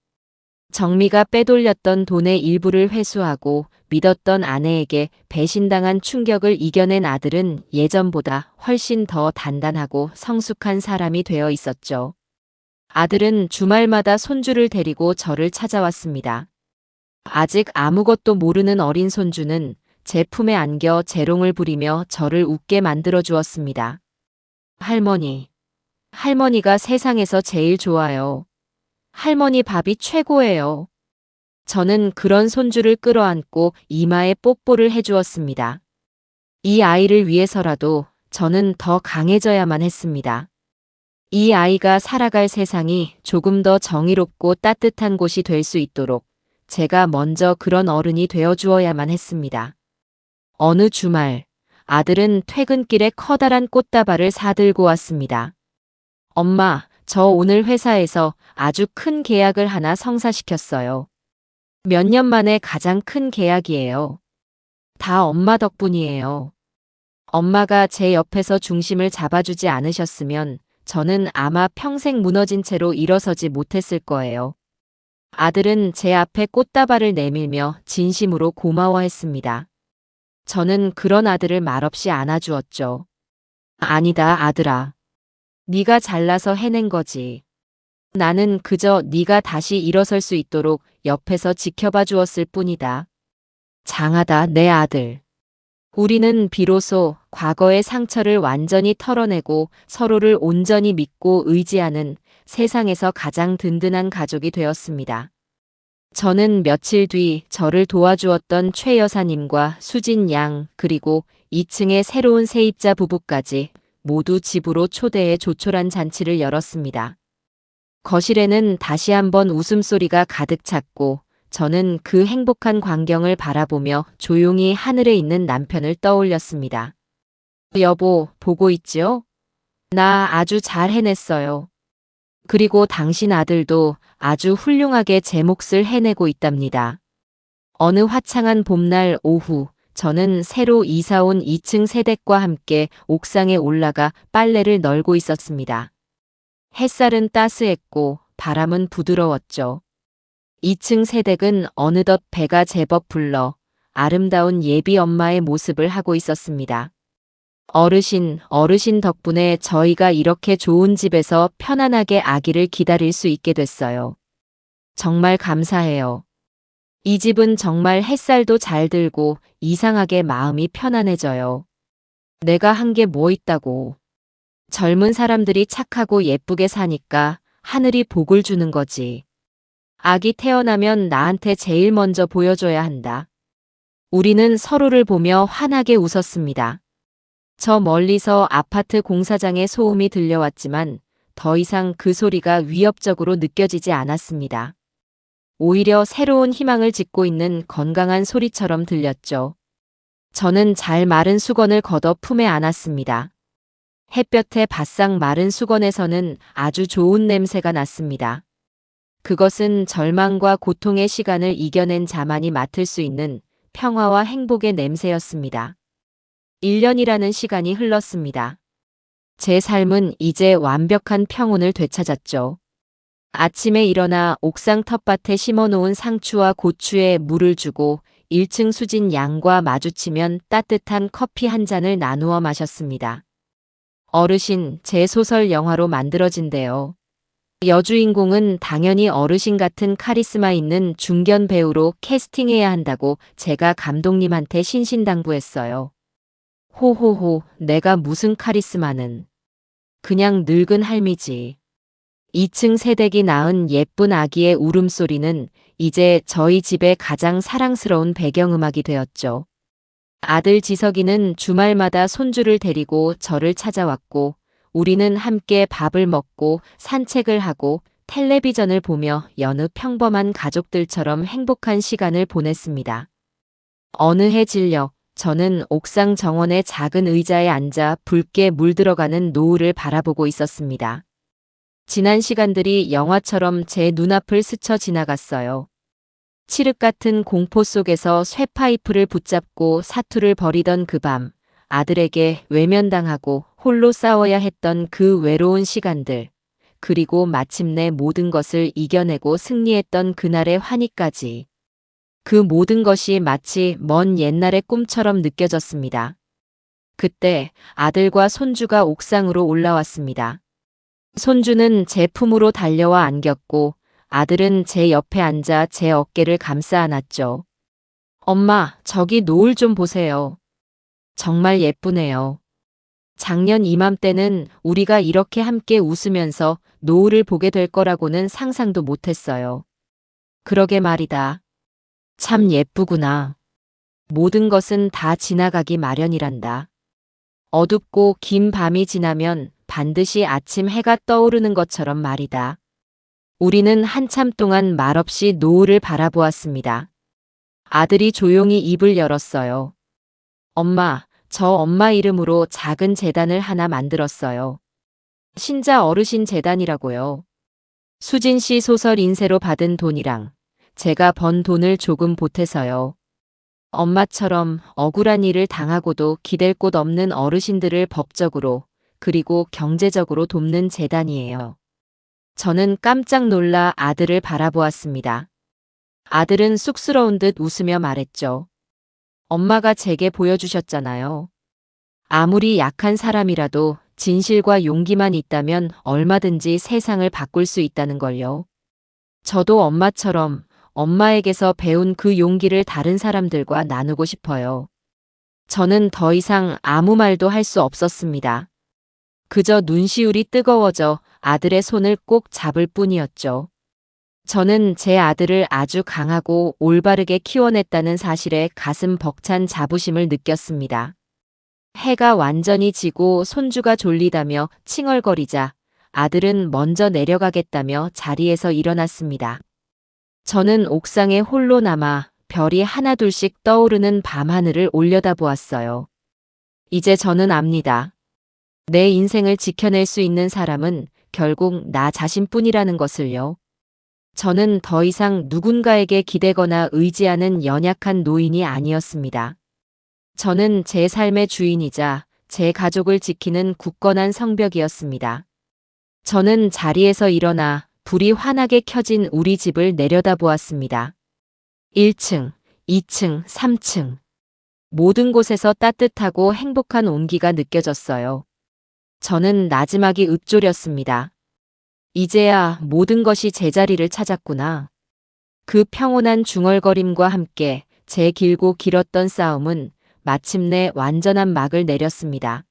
정미가 빼돌렸던 돈의 일부를 회수하고 믿었던 아내에게 배신당한 충격을 이겨낸 아들은 예전보다 훨씬 더 단단하고 성숙한 사람이 되어 있었죠. 아들은 주말마다 손주를 데리고 저를 찾아왔습니다. 아직 아무것도 모르는 어린 손주는 제 품에 안겨 재롱을 부리며 저를 웃게 만들어 주었습니다. 할머니, 할머니가 세상에서 제일 좋아요. 할머니 밥이 최고예요. 저는 그런 손주를 끌어안고 이마에 뽀뽀를 해주었습니다. 이 아이를 위해서라도 저는 더 강해져야만 했습니다. 이 아이가 살아갈 세상이 조금 더 정의롭고 따뜻한 곳이 될 수 있도록 제가 먼저 그런 어른이 되어 주어야만 했습니다. 어느 주말, 아들은 퇴근길에 커다란 꽃다발을 사들고 왔습니다. 엄마, 저 오늘 회사에서 아주 큰 계약을 하나 성사시켰어요. 몇 년 만에 가장 큰 계약이에요. 다 엄마 덕분이에요. 엄마가 제 옆에서 중심을 잡아주지 않으셨으면 저는 아마 평생 무너진 채로 일어서지 못했을 거예요. 아들은 제 앞에 꽃다발을 내밀며 진심으로 고마워했습니다. 저는 그런 아들을 말없이 안아주었죠. 아니다, 아들아. 네가 잘나서 해낸 거지. 나는 그저 네가 다시 일어설 수 있도록 옆에서 지켜봐 주었을 뿐이다. 장하다, 내 아들. 우리는 비로소 과거의 상처를 완전히 털어내고 서로를 온전히 믿고 의지하는 세상에서 가장 든든한 가족이 되었습니다. 저는 며칠 뒤 저를 도와주었던 최 여사님과 수진 양 그리고 2층의 새로운 세입자 부부까지 모두 집으로 초대해 조촐한 잔치를 열었습니다. 거실에는 다시 한번 웃음소리가 가득 찼고 저는 그 행복한 광경을 바라보며 조용히 하늘에 있는 남편을 떠올렸습니다. 여보, 보고 있지요? 나 아주 잘 해냈어요. 그리고 당신 아들도 아주 훌륭하게 제 몫을 해내고 있답니다. 어느 화창한 봄날 오후, 저는 새로 이사온 2층 세댁과 함께 옥상에 올라가 빨래를 널고 있었습니다. 햇살은 따스했고 바람은 부드러웠죠. 2층 세댁은 어느덧 배가 제법 불러 아름다운 예비 엄마의 모습을 하고 있었습니다. 어르신 덕분에 저희가 이렇게 좋은 집에서 편안하게 아기를 기다릴 수 있게 됐어요. 정말 감사해요. 이 집은 정말 햇살도 잘 들고 이상하게 마음이 편안해져요. 내가 한 게 뭐 있다고. 젊은 사람들이 착하고 예쁘게 사니까 하늘이 복을 주는 거지. 아기 태어나면 나한테 제일 먼저 보여줘야 한다. 우리는 서로를 보며 환하게 웃었습니다. 저 멀리서 아파트 공사장의 소음이 들려왔지만 더 이상 그 소리가 위협적으로 느껴지지 않았습니다. 오히려 새로운 희망을 짓고 있는 건강한 소리처럼 들렸죠. 저는 잘 마른 수건을 걷어 품에 안았습니다. 햇볕에 바싹 마른 수건에서는 아주 좋은 냄새가 났습니다. 그것은 절망과 고통의 시간을 이겨낸 자만이 맡을 수 있는 평화와 행복의 냄새였습니다. 1년이라는 시간이 흘렀습니다. 제 삶은 이제 완벽한 평온을 되찾았죠. 아침에 일어나 옥상 텃밭에 심어놓은 상추와 고추에 물을 주고 1층 수진 양과 마주치면 따뜻한 커피 한 잔을 나누어 마셨습니다. 어르신, 제 소설 영화로 만들어진대요. 여주인공은 당연히 어르신 같은 카리스마 있는 중견 배우로 캐스팅해야 한다고 제가 감독님한테 신신당부했어요. 호호호, 내가 무슨 카리스마는. 그냥 늙은 할미지. 2층 세댁이 낳은 예쁜 아기의 울음소리는 이제 저희 집의 가장 사랑스러운 배경음악이 되었죠. 아들 지석이는 주말마다 손주를 데리고 저를 찾아왔고 우리는 함께 밥을 먹고 산책을 하고 텔레비전을 보며 여느 평범한 가족들처럼 행복한 시간을 보냈습니다. 어느 해 진력, 저는 옥상 정원의 작은 의자에 앉아 붉게 물들어가는 노을을 바라보고 있었습니다. 지난 시간들이 영화처럼 제 눈앞을 스쳐 지나갔어요. 칠흑 같은 공포 속에서 쇠파이프를 붙잡고 사투를 벌이던 그 밤, 아들에게 외면당하고 홀로 싸워야 했던 그 외로운 시간들, 그리고 마침내 모든 것을 이겨내고 승리했던 그날의 환희까지. 그 모든 것이 마치 먼 옛날의 꿈처럼 느껴졌습니다. 그때 아들과 손주가 옥상으로 올라왔습니다. 손주는 제 품으로 달려와 안겼고 아들은 제 옆에 앉아 제 어깨를 감싸 안았죠. 엄마, 저기 노을 좀 보세요. 정말 예쁘네요. 작년 이맘때는 우리가 이렇게 함께 웃으면서 노을을 보게 될 거라고는 상상도 못했어요. 그러게 말이다. 참 예쁘구나. 모든 것은 다 지나가기 마련이란다. 어둡고 긴 밤이 지나면 반드시 아침 해가 떠오르는 것처럼 말이다. 우리는 한참 동안 말없이 노을을 바라보았습니다. 아들이 조용히 입을 열었어요. 엄마, 저 엄마 이름으로 작은 재단을 하나 만들었어요. 신자 어르신 재단이라고요. 수진 씨 소설 인쇄로 받은 돈이랑 제가 번 돈을 조금 보태서요. 엄마처럼 억울한 일을 당하고도 기댈 곳 없는 어르신들을 법적으로 그리고 경제적으로 돕는 재단이에요. 저는 깜짝 놀라 아들을 바라보았습니다. 아들은 쑥스러운 듯 웃으며 말했죠. 엄마가 제게 보여주셨잖아요. 아무리 약한 사람이라도 진실과 용기만 있다면 얼마든지 세상을 바꿀 수 있다는 걸요. 저도 엄마처럼 엄마에게서 배운 그 용기를 다른 사람들과 나누고 싶어요. 저는 더 이상 아무 말도 할 수 없었습니다. 그저 눈시울이 뜨거워져 아들의 손을 꼭 잡을 뿐이었죠. 저는 제 아들을 아주 강하고 올바르게 키워냈다는 사실에 가슴 벅찬 자부심을 느꼈습니다. 해가 완전히 지고 손주가 졸리다며 칭얼거리자 아들은 먼저 내려가겠다며 자리에서 일어났습니다. 저는 옥상에 홀로 남아 별이 하나둘씩 떠오르는 밤하늘을 올려다보았어요. 이제 저는 압니다. 내 인생을 지켜낼 수 있는 사람은 결국 나 자신뿐이라는 것을요. 저는 더 이상 누군가에게 기대거나 의지하는 연약한 노인이 아니었습니다. 저는 제 삶의 주인이자 제 가족을 지키는 굳건한 성벽이었습니다. 저는 자리에서 일어나 불이 환하게 켜진 우리 집을 내려다보았습니다. 1층, 2층, 3층. 모든 곳에서 따뜻하고 행복한 온기가 느껴졌어요. 저는 나지막이 읊조렸습니다. 이제야 모든 것이 제자리를 찾았구나. 그 평온한 중얼거림과 함께 제 길고 길었던 싸움은 마침내 완전한 막을 내렸습니다.